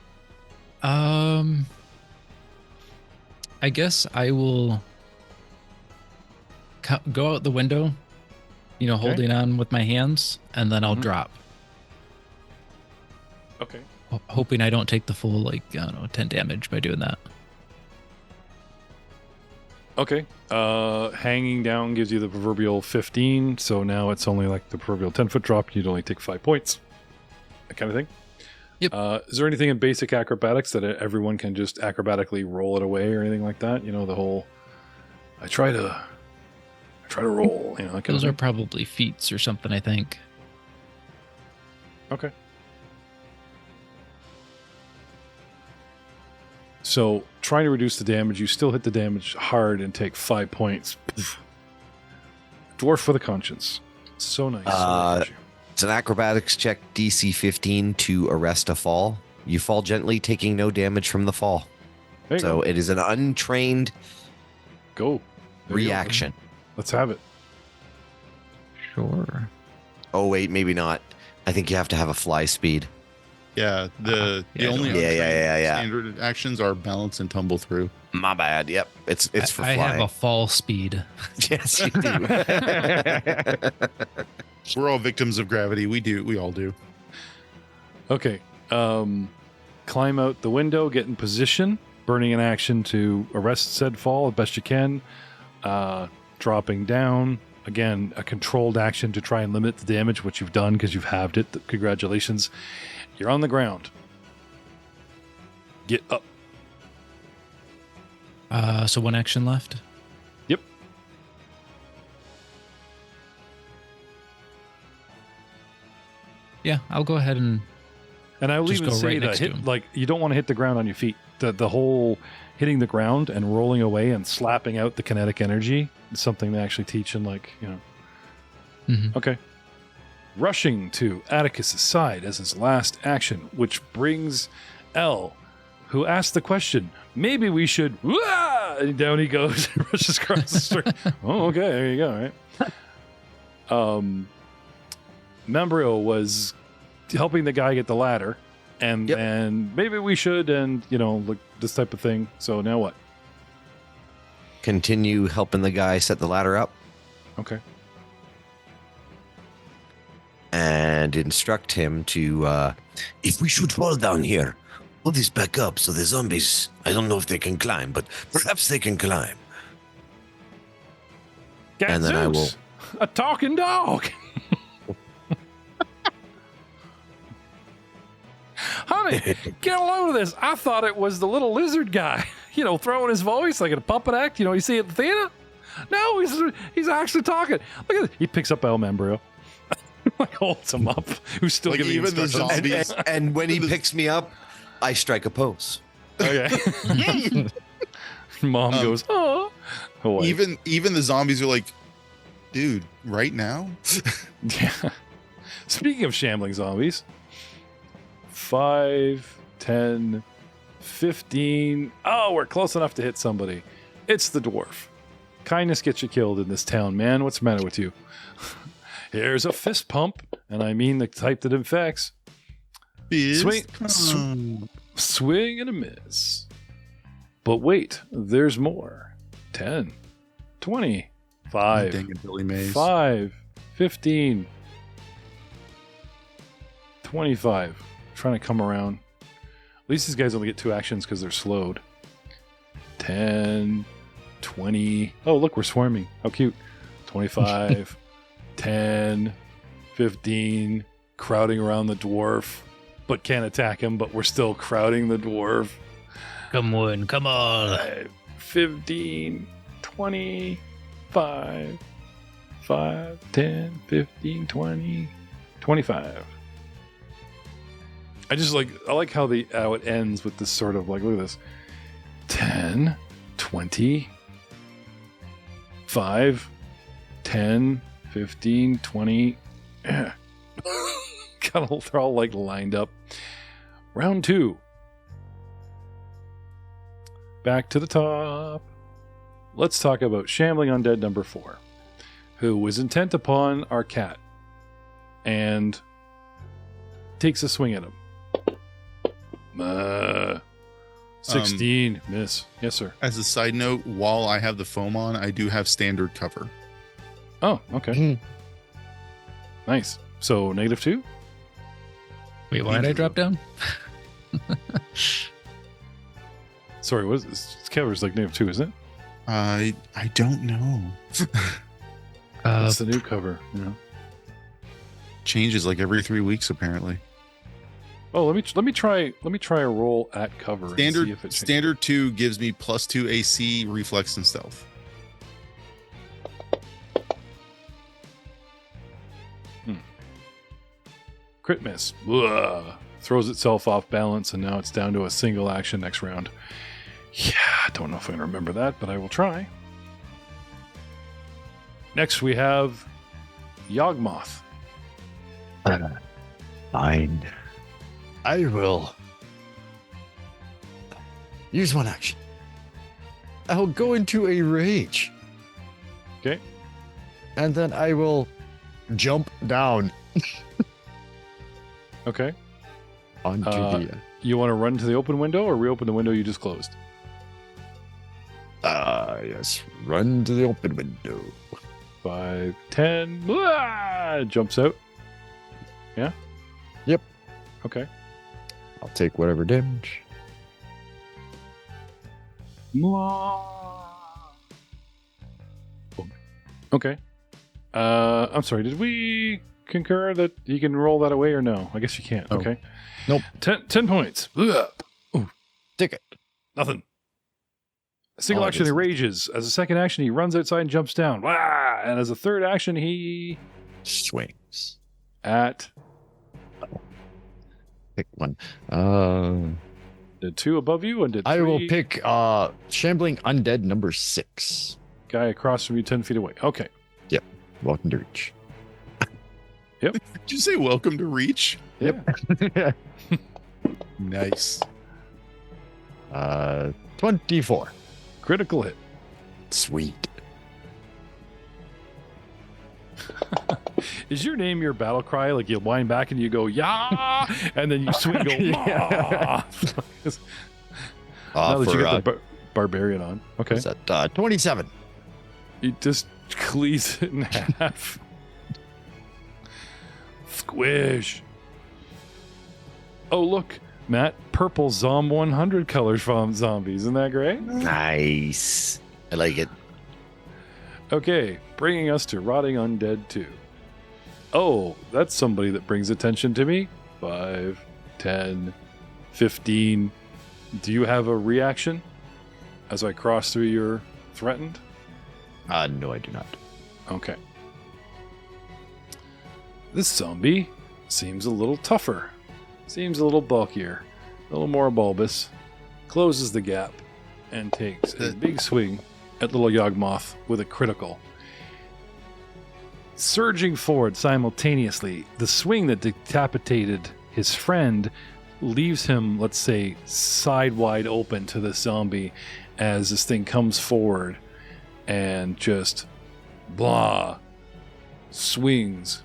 I guess I will go out the window, holding on with my hands, and then I'll drop, Okay. hoping I don't take the full 10 damage by doing that. Okay. Hanging down gives you the proverbial 15, so now it's only like the proverbial 10-foot drop. You'd only take 5 points. That kind of thing. Yep. Is there anything in basic acrobatics that everyone can just acrobatically roll it away or anything like that? The whole I try to roll, that kind Those of are thing. probably feats or something, I think. Okay. So, trying to reduce the damage, you still hit the damage hard and take 5 points. Dwarf for the conscience. So nice. It's an acrobatics check, DC 15 to arrest a fall. You fall gently, taking no damage from the fall. There you So go. it is an untrained Go. There you go. reaction. Let's have it. Sure. Oh wait, maybe not. I think you have to have a fly speed. Yeah, the Yeah, only yeah, yeah. standard actions are balance and tumble through. My bad. Yep, it's for I flying. have a fall speed. Yes, you do. We're all victims of gravity. We all do. Okay. Climb out the window, get in position, burning an action to arrest said fall as best you can. Dropping down. Again, a controlled action to try and limit the damage, which you've done because you've halved it. Congratulations. You're on the ground. Get up. So one action left. Yep. Yeah, I'll go ahead and And I will Just even go say right that next to him. you don't want to hit the ground on your feet. The whole hitting the ground and rolling away and slapping out the kinetic energy is something they actually teach in Mhm. Okay. Rushing to Atticus's side as his last action, which brings L, who asked the question, maybe we should, Wah! And down he goes and rushes across the street. Oh, okay, there you go, right? Membrio was helping the guy get the ladder, and Yep. and maybe we should, and like this type of thing. So now what? Continue helping the guy set the ladder up Okay. and instruct him to. If we should fall down here, hold this back up so the zombies, I don't know if they can climb, but perhaps they can climb. And then I will- a talking dog. Honey, get a load of this. I thought it was the little lizard guy, throwing his voice like in a puppet act. You see at the theater? No, he's actually talking. Look at it. He picks up El Membrio, like holds him up. Who's still Like, giving even the instructions. zombies- and when he picks me up, I strike a pose. Okay. Mom goes, oh. Even the zombies are like, dude, right now? Yeah. Speaking of shambling zombies, 5, 10, 15. Oh, we're close enough to hit somebody. It's the dwarf. Kindness gets you killed in this town, man. What's the matter with you? Here's a fist pump, and I mean the type that infects. Swing, swing and a miss. But wait, there's more. 10, 20, 5, Dang it, Billy Mays. 5, 15, 25. Trying to come around. At least these guys only get 2 actions because they're slowed. 10, 20. Oh, look, we're swarming. How cute. 25, 10, 15. Crowding around the dwarf, but can't attack him, but we're still crowding the dwarf. Come on, come on. 15, 25, 5, 10, 15, 20, 25. I like how it ends with this sort of look at this. 10, 20, 5, 10, 15, 20. They're all like lined up. Round 2. Back to the top. Let's talk about Shambling Undead number 4, who was intent upon our cat and takes a swing at him. 16, miss. Yes, sir. As a side note, while I have the foam on, I do have standard cover. Oh, okay. Nice. So, -2? Wait, why did I drop down? Sorry, what is this? This cover's like -2, isn't it? I don't know. What's the new cover? You know? Changes like every 3 weeks, apparently. Oh, let me try a roll at cover. And see if it changes. Standard 2 gives me +2 AC, reflex, and stealth. Crit miss. Ugh. Throws itself off balance, and now it's down to a single action next round. Yeah, I don't know if I can remember that, but I will try. Next, we have Yawgmoth. Fine. I will use one action. I will go into a rage. Okay. And then I will jump down Okay. onto the. You want to run to the open window or reopen the window you just closed? Yes. Run to the open window. 5, 10. Jumps out. Yeah? Yep. Okay. I'll take whatever damage. Okay. I'm sorry. Did we concur that you can roll that away or no? I guess you can't. Oh. Okay. Nope. 10 points. Ooh, Take it. nothing. Single Oh, it action, he is. rages. As a second action, he runs outside and jumps down. Wah! And as a third action, he Swings. at Pick one. did 2 above you and did 3. I will pick Shambling Undead number 6. Guy across from you 10 feet away. Okay. Welcome to reach. Did you say welcome to Reach? Yep. Nice. 24. Critical hit. Sweet. Is your name your battle cry? Like you wind back and you go, yeah, and then you swing, go, Yeah. now that you For, get the barbarian on. Okay. is that 27? He just cleaves it in half. Squish. Oh, look, Matt, purple Zom 100 colors from zombies. Isn't that great? Nice. I like it. Okay, bringing us to Rotting Undead 2. Oh, that's somebody that brings attention to me. 5, 10, 15. Do you have a reaction as I cross through your threatened? No, I do not. Okay. This zombie seems a little tougher. Seems a little bulkier. A little more bulbous. Closes the gap and takes a big swing at little Yawgmoth with a critical. Surging forward simultaneously, the swing that decapitated his friend leaves him, let's say, side wide open to this zombie as this thing comes forward and just blah swings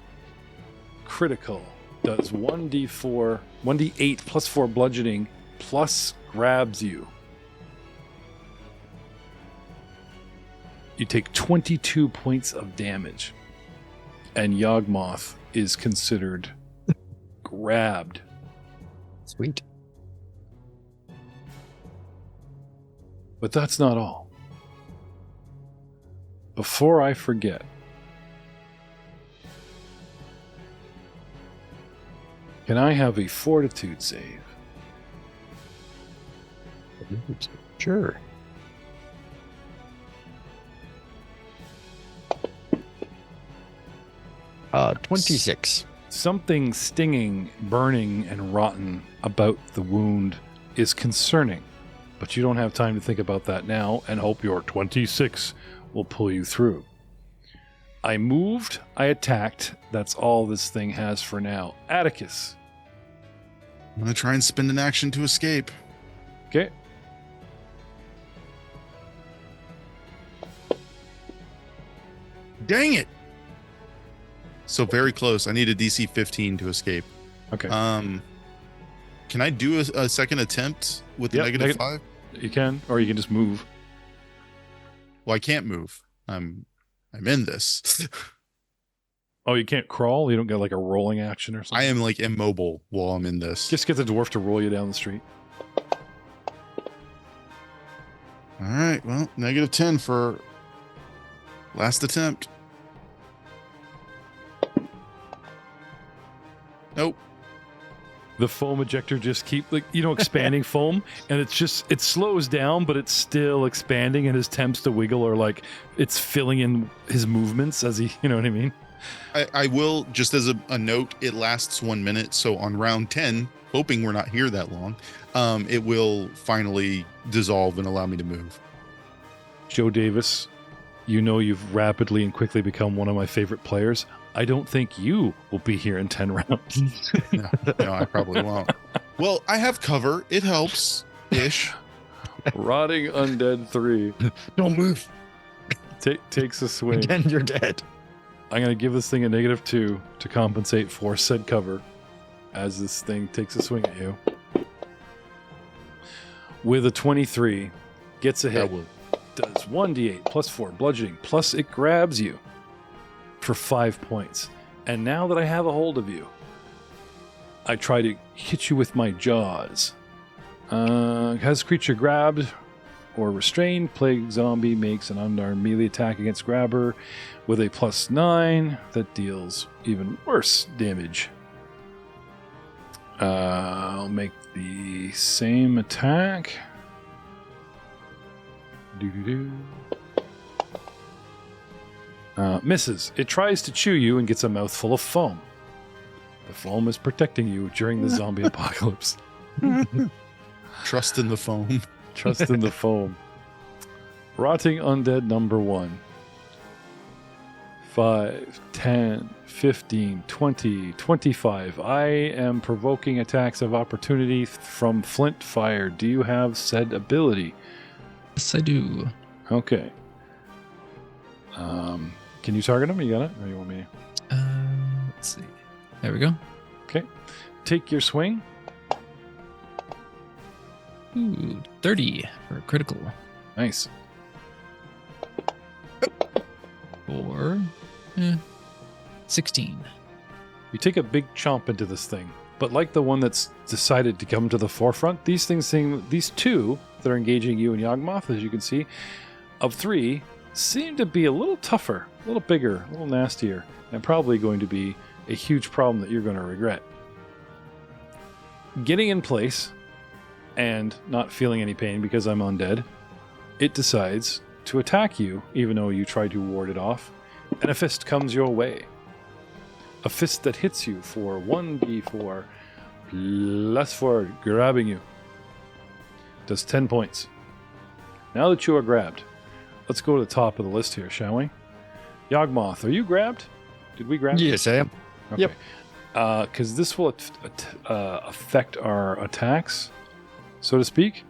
critical, does 1d8 plus 4 bludgeoning plus grabs you. You take 22 points of damage, and Yawgmoth is considered grabbed. Sweet. But that's not all. Before I forget, can I have a fortitude save? Sure. Uh, 26. Something stinging, burning, and rotten about the wound is concerning, but you don't have time to think about that now and hope your 26 will pull you through. I moved, I attacked. That's all this thing has for now. Atticus. I'm going to try and spend an action to escape. Okay. Dang it. So very close. I need a DC 15 to escape. Okay. Can I do a second attempt with the Yep, -5? You can, or you can just move. Well, I can't move. I'm in this. Oh, you can't crawl? You don't get like a rolling action or something? I am like immobile while I'm in this. Just get the dwarf to roll you down the street. All right. Well, -10 for last attempt. Nope. The foam ejector just expanding foam, and it slows down, but it's still expanding, and his attempts to wiggle are like it's filling in his movements as he, you know what I mean? I will, just as a note, it lasts 1 minute. So on round 10, hoping we're not here that long, it will finally dissolve and allow me to move. Joe Davis, you've rapidly and quickly become one of my favorite players. I don't think you will be here in 10 rounds. No, I probably won't. Well, I have cover. It helps ish. Rotting Undead 3 Don't move. takes a swing. Again, you're dead. I'm going to give this thing a -2 to compensate for said cover as this thing takes a swing at you. With a 23, gets a hit. Does 1d8 plus 4 bludgeoning, plus it grabs you for 5 points. And now that I have a hold of you, I try to hit you with my jaws. Has creature grabbed or restrained, plague zombie makes an unarmed melee attack against grabber with a +9 that deals even worse damage. I'll make the same attack. Misses. It tries to chew you and gets a mouthful of foam. The foam is protecting you during the zombie apocalypse. Trust in the foam. Trust in the foam. Rotting Undead number 1. 5, 10, 15, 20, 25. I am provoking attacks of opportunity from Flint Fire. Do you have said ability? Yes, I do. Okay. Can you target him? You got it? Or you want me? Let's see. There we go. Okay. Take your swing. Ooh, 30 for a critical. Nice. Or 16. You take a big chomp into this thing, but like the one that's decided to come to the forefront, these two that are engaging you and Yawgmoth, as you can see, of 3, seem to be a little tougher, a little bigger, a little nastier, and probably going to be a huge problem that you're going to regret. Getting in place and not feeling any pain because I'm undead, it decides to attack you, even though you try to ward it off, and a fist comes your way. A fist that hits you for 1d4 +4, grabbing you. Does 10 points. Now that you are grabbed, let's go to the top of the list here, shall we? Yawgmoth, are you grabbed? Did we grab you? Yes, I am. Okay. Yep. Because this will affect our attacks, so to speak.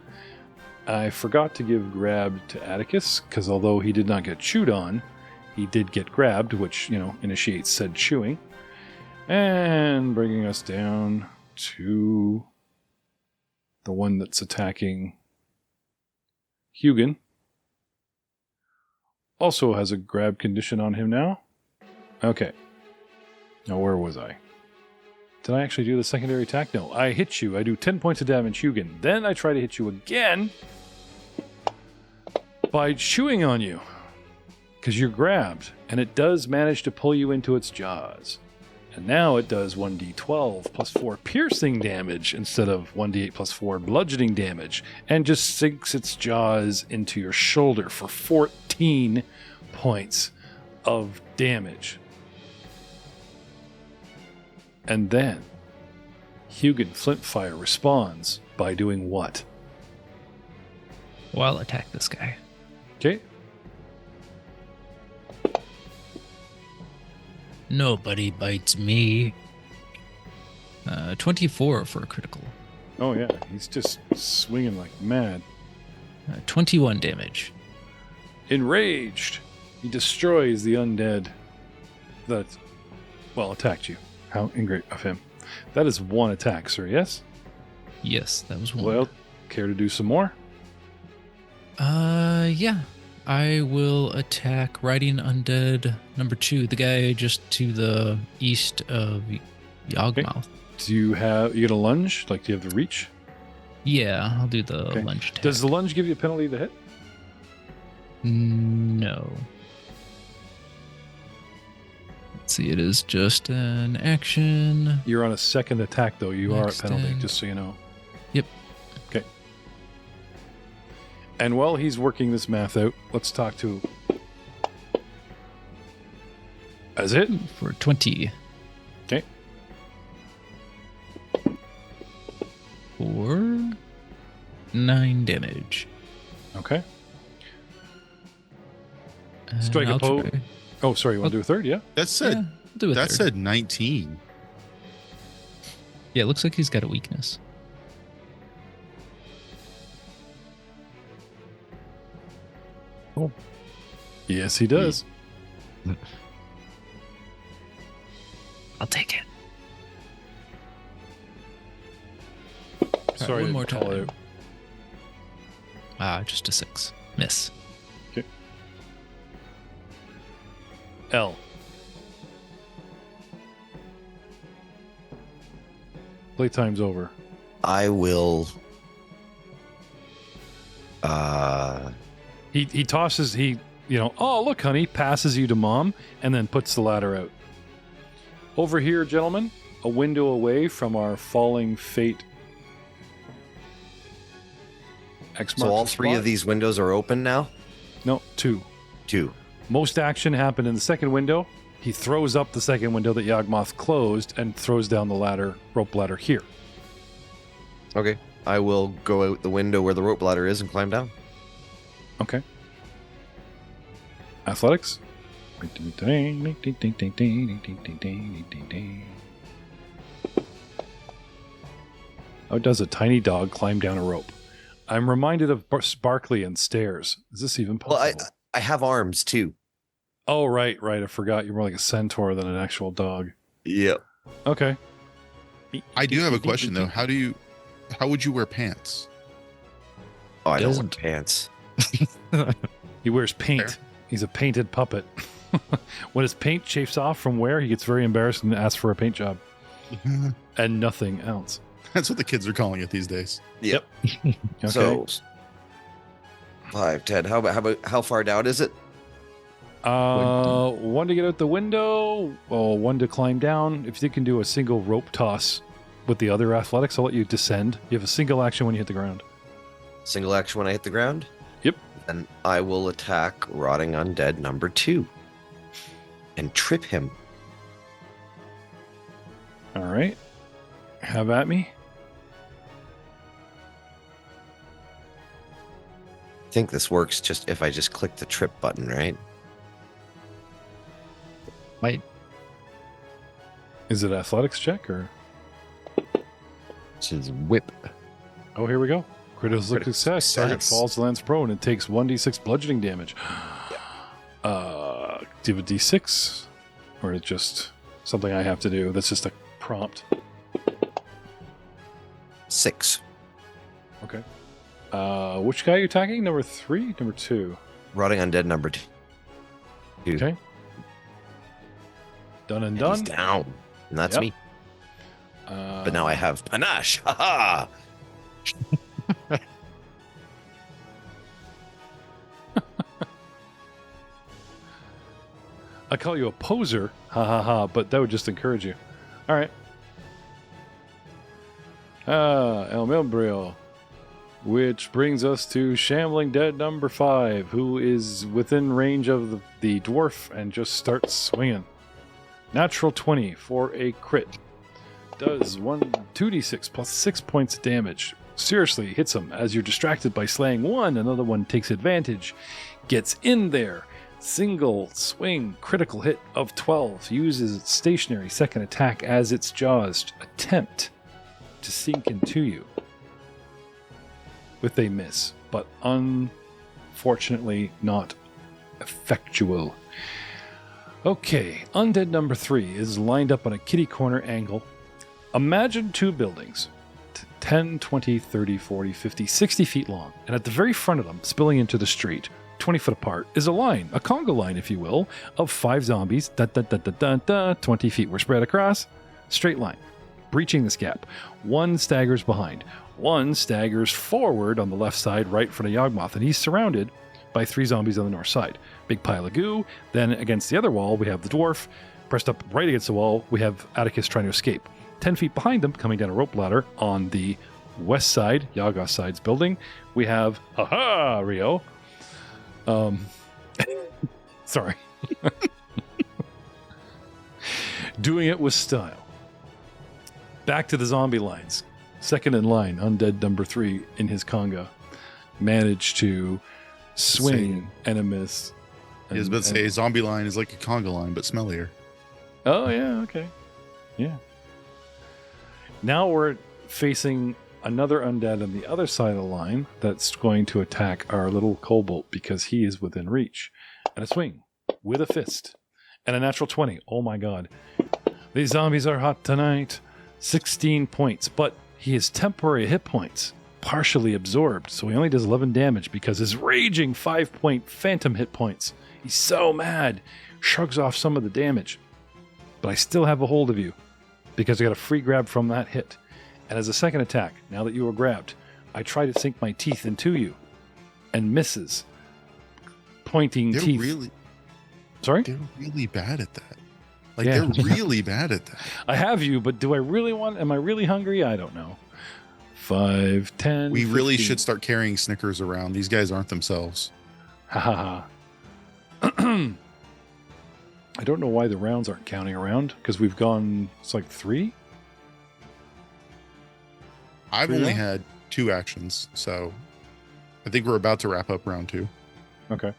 I forgot to give grab to Atticus, because although he did not get chewed on, he did get grabbed, which, initiates said chewing. And bringing us down to the one that's attacking Hugin. Also has a grab condition on him now. Okay. Now, where was I? Did I actually do the secondary attack? No, I hit you. I do 10 points of damage, Hugin. Then I try to hit you again by chewing on you. Because you're grabbed, and it does manage to pull you into its jaws. And now it does 1d12 +4 piercing damage instead of 1d8 +4 bludgeoning damage, and just sinks its jaws into your shoulder for 14 points of damage. And then Hugin Flintfire responds by doing what? Well, I'll attack this guy. Okay. Nobody bites me. 24 for a critical. Oh yeah, he's just swinging like mad. 21 damage. Enraged, he destroys the undead that, well, attacked you. How ingrate of him. That is one attack, sir, yes? Yes, that was one. Well, care to do some more? Yeah. I will attack Riding Undead number 2, the guy just to the east of Yawgmoth. Do you get a lunge? Like, do you have the reach? Yeah, I'll do the Okay. lunge attack. Does the lunge give you a penalty to hit? No. Let's see, it is just an action. You're on a second attack, though. You are at penalty, Extend. just so you know. Yep. Okay. And while he's working this math out, let's talk to... That's it? For 20. Okay. For 9 damage. Okay. And Strike a I'll pose. try- Oh, sorry, you want to do a third? Yeah? That said, Yeah, I'll do a that third. said 19. Yeah, it looks like he's got a weakness. Yes, he does. I'll take it. Sorry one to more call time. it out. Just a 6. Miss. L. Playtime's over. I will. He tosses, oh, look, honey, passes you to mom, and then puts the ladder out. Over here, gentlemen, a window away from our falling fate. X So marks all the three spot. of these windows are open now? No, 2. 2. Most action happened in the second window. He throws up the second window that Yawgmoth closed and throws down the ladder, rope ladder here. Okay. I will go out the window where the rope ladder is and climb down. Okay. Athletics. How does a tiny dog climb down a rope? I'm reminded of Sparkly and stairs. Is this even Well, possible? I have arms too. Oh, right. I forgot. You're more like a centaur than an actual dog. Yep. Okay. I do have a question though. How would you wear pants? Oh, I don't Doesn't- want pants. He wears paint. Fair. He's a painted puppet. When his paint chafes off from wear, he gets very embarrassed and asks for a paint job and nothing else. That's what the kids are calling it these days. Yep. Okay. So 5, 10. How far down is it? One to get out the window, one to climb down. If you can do a single rope toss with the other athletics, I'll let you descend. You have a single action when you hit the ground. Single action when I hit the ground? Yep. Then I will attack Rotting Undead number 2 and trip him. All right. Have at me. I think this works just if I just click the trip button, right? Might. Is it athletics check or? This is whip. Oh, here we go. Critical success. Target success. falls, lands prone, and takes 1d6 bludgeoning damage. Do you have a d6? Or is it just something I have to do? That's just a prompt. 6. Okay. Which guy are you attacking? Number 3? Number 2? Rotting Undead number 2. Okay. Done and And he's done. down. And that's Yep. me. But now I have panache. Ha ha! I call you a poser, ha ha ha, but that would just encourage you. All right. El Milbrio, which brings us to Shambling Dead number 5, who is within range of the dwarf and just starts swinging. Natural 20 for a crit. Does 2d6 plus 6 points of damage. Seriously, hits him as you're distracted by slaying one. Another one takes advantage, gets in there, Single swing critical hit of 12. Uses its stationary second attack as its jaws attempt to sink into you. With a miss, but unfortunately not effectual. Okay, undead number 3 is lined up on a kitty corner angle. Imagine 2 buildings, 10, 20, 30, 40, 50, 60 feet long, and at the very front of them, spilling into the street, 20 foot apart, is a line, a conga line, if you will, of 5 zombies, 20 feet were spread across, straight line, breaching this gap. 1 staggers behind. 1 staggers forward on the left side, right in front of Yawgmoth, and he's surrounded by 3 zombies on the north side. Big pile of goo. Then against the other wall, we have the dwarf. Pressed up right against the wall, we have Atticus trying to escape. 10 feet behind them, coming down a rope ladder on the west side, Yawgoth side's building, we have, Rio. Sorry. Doing it with style. Back to the zombie lines. Second in line, undead number 3 in his conga. Managed to swing and a miss. I was about to say, zombie line is like a conga line, but smellier. Oh, yeah, okay. Yeah. Now we're facing another undead on the other side of the line that's going to attack our little kobold because he is within reach. And a swing with a fist. And a natural 20. Oh my god. These zombies are hot tonight. 16 points, but he has temporary hit points. Partially absorbed, so he only does 11 damage because his raging 5-point phantom hit points. He's so mad. Shrugs off some of the damage. But I still have a hold of you because I got a free grab from that hit. And as a second attack, now that you were grabbed, I try to sink my teeth into you and misses. Pointing They're teeth. Sorry? They're really bad at that. Yeah. They're really bad at that. I have you, but do I really want... Am I really hungry? I don't know. 5, 10, We really 15. should start carrying Snickers around. These guys aren't themselves. Ha ha ha. I don't know why the rounds aren't counting around, because we've gone... It's like 3? I've 3 only rounds? had 2 actions, so I think we're about to wrap up round 2. Okay.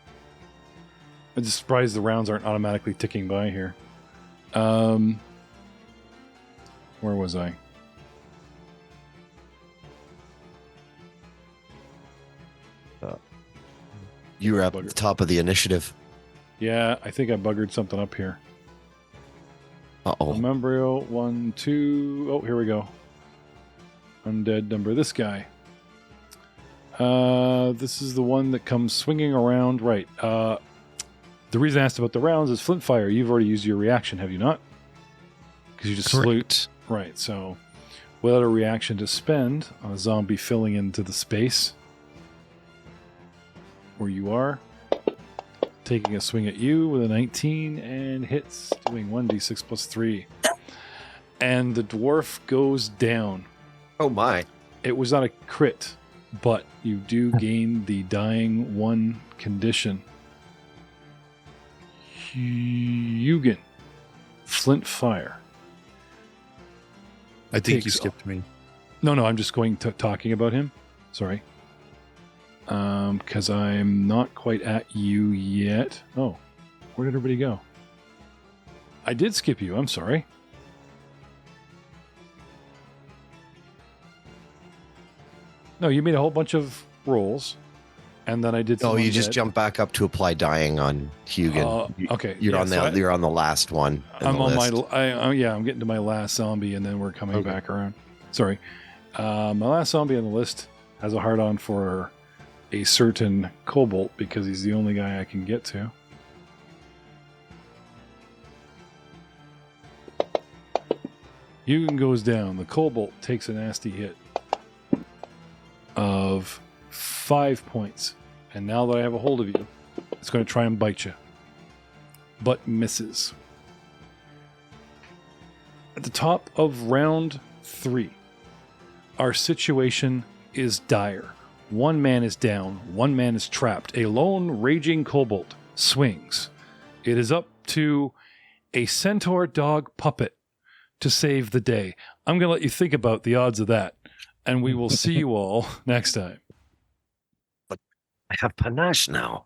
I'm just surprised the rounds aren't automatically ticking by here. Where was I? You were at the top of the initiative. Yeah, I think I buggered something up here. Uh-oh. Membrio, 1, 2... Oh, here we go. Undead number, this guy. This is the one that comes swinging around. Right. The reason I asked about the rounds is Flint Fire. You've already used your reaction, have you not? Because you just Correct. Right, so without a reaction to spend on a zombie filling into the space where you are, taking a swing at you with a 19 and hits, doing 1d6 plus 3. And the dwarf goes down. Oh my. It was not a crit, but you do gain the dying 1 condition. Hugin. Flint Fire. I think you Takes skipped me. No, I'm just going to talking about him. Sorry. Because I'm not quite at you yet. Oh, where did everybody go? I did skip you. I'm sorry. No, you made a whole bunch of rolls, and then I did. No, some you just undead. jump back up to apply dying on Hugin. Okay, You're yeah, on so you're on the last one. I'm on I'm getting to my last zombie, and then we're coming back around. Sorry, my last zombie on the list has a hard on for a certain kobold because he's the only guy I can get to. Hugin goes down. The kobold takes a nasty hit of 5 points, and now that I have a hold of you, it's going to try and bite you, but misses. At the top of round 3, our situation is dire. 1 man is down, 1 man is trapped. A lone raging kobold swings. It is up to a centaur dog puppet to save the day. I'm going to let you think about the odds of that, and we will see you all next time. I have panache now.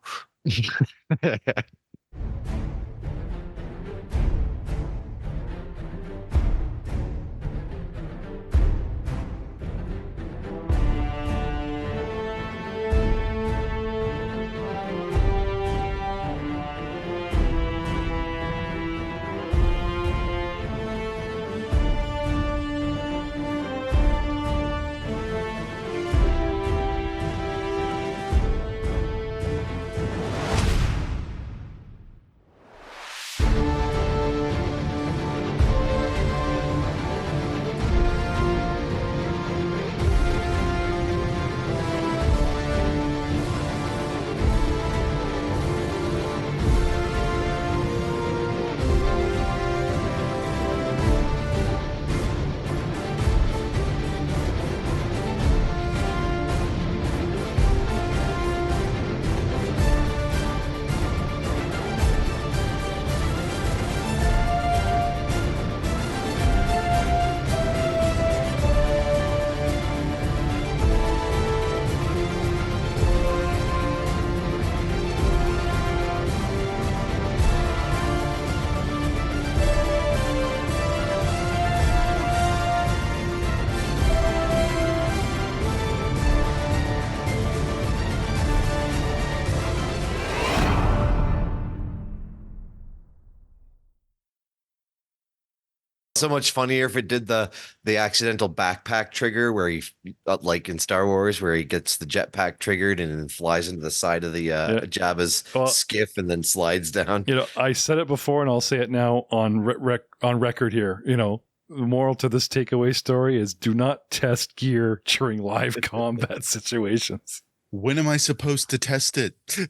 So much funnier if it did the accidental backpack trigger where he like in Star Wars where he gets the jetpack triggered and then flies into the side of the Jabba's skiff and then slides down. I said it before and I'll say it now on record here. The moral to this takeaway story is do not test gear during live combat situations. When am I supposed to test it? I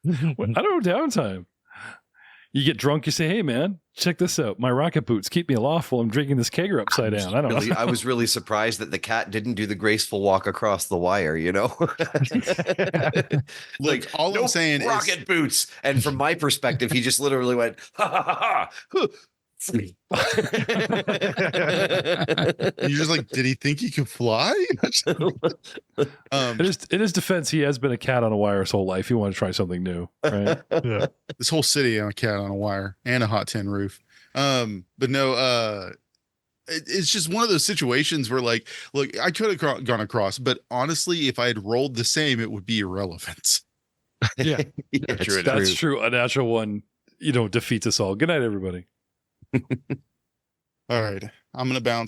don't know, downtime. You get drunk, you say, hey, man, check this out. My rocket boots keep me aloft while I'm drinking this kegger upside down. I don't know. I was really surprised that the cat didn't do the graceful walk across the wire, Look, all I'm saying rocket boots. And from my perspective, he just literally went, ha, ha, ha, ha. You're just like, did he think he could fly? In his defense, he has been a cat on a wire his whole life. He wanted to try something new, right? Yeah. This whole city on a cat on a wire and a hot tin roof. But no, it's just one of those situations where, like, look, I could have gone across, but honestly, if I had rolled the same, it would be irrelevant. Yeah, That's true. A natural one, defeats us all. Good night, everybody. All right, I'm gonna bounce.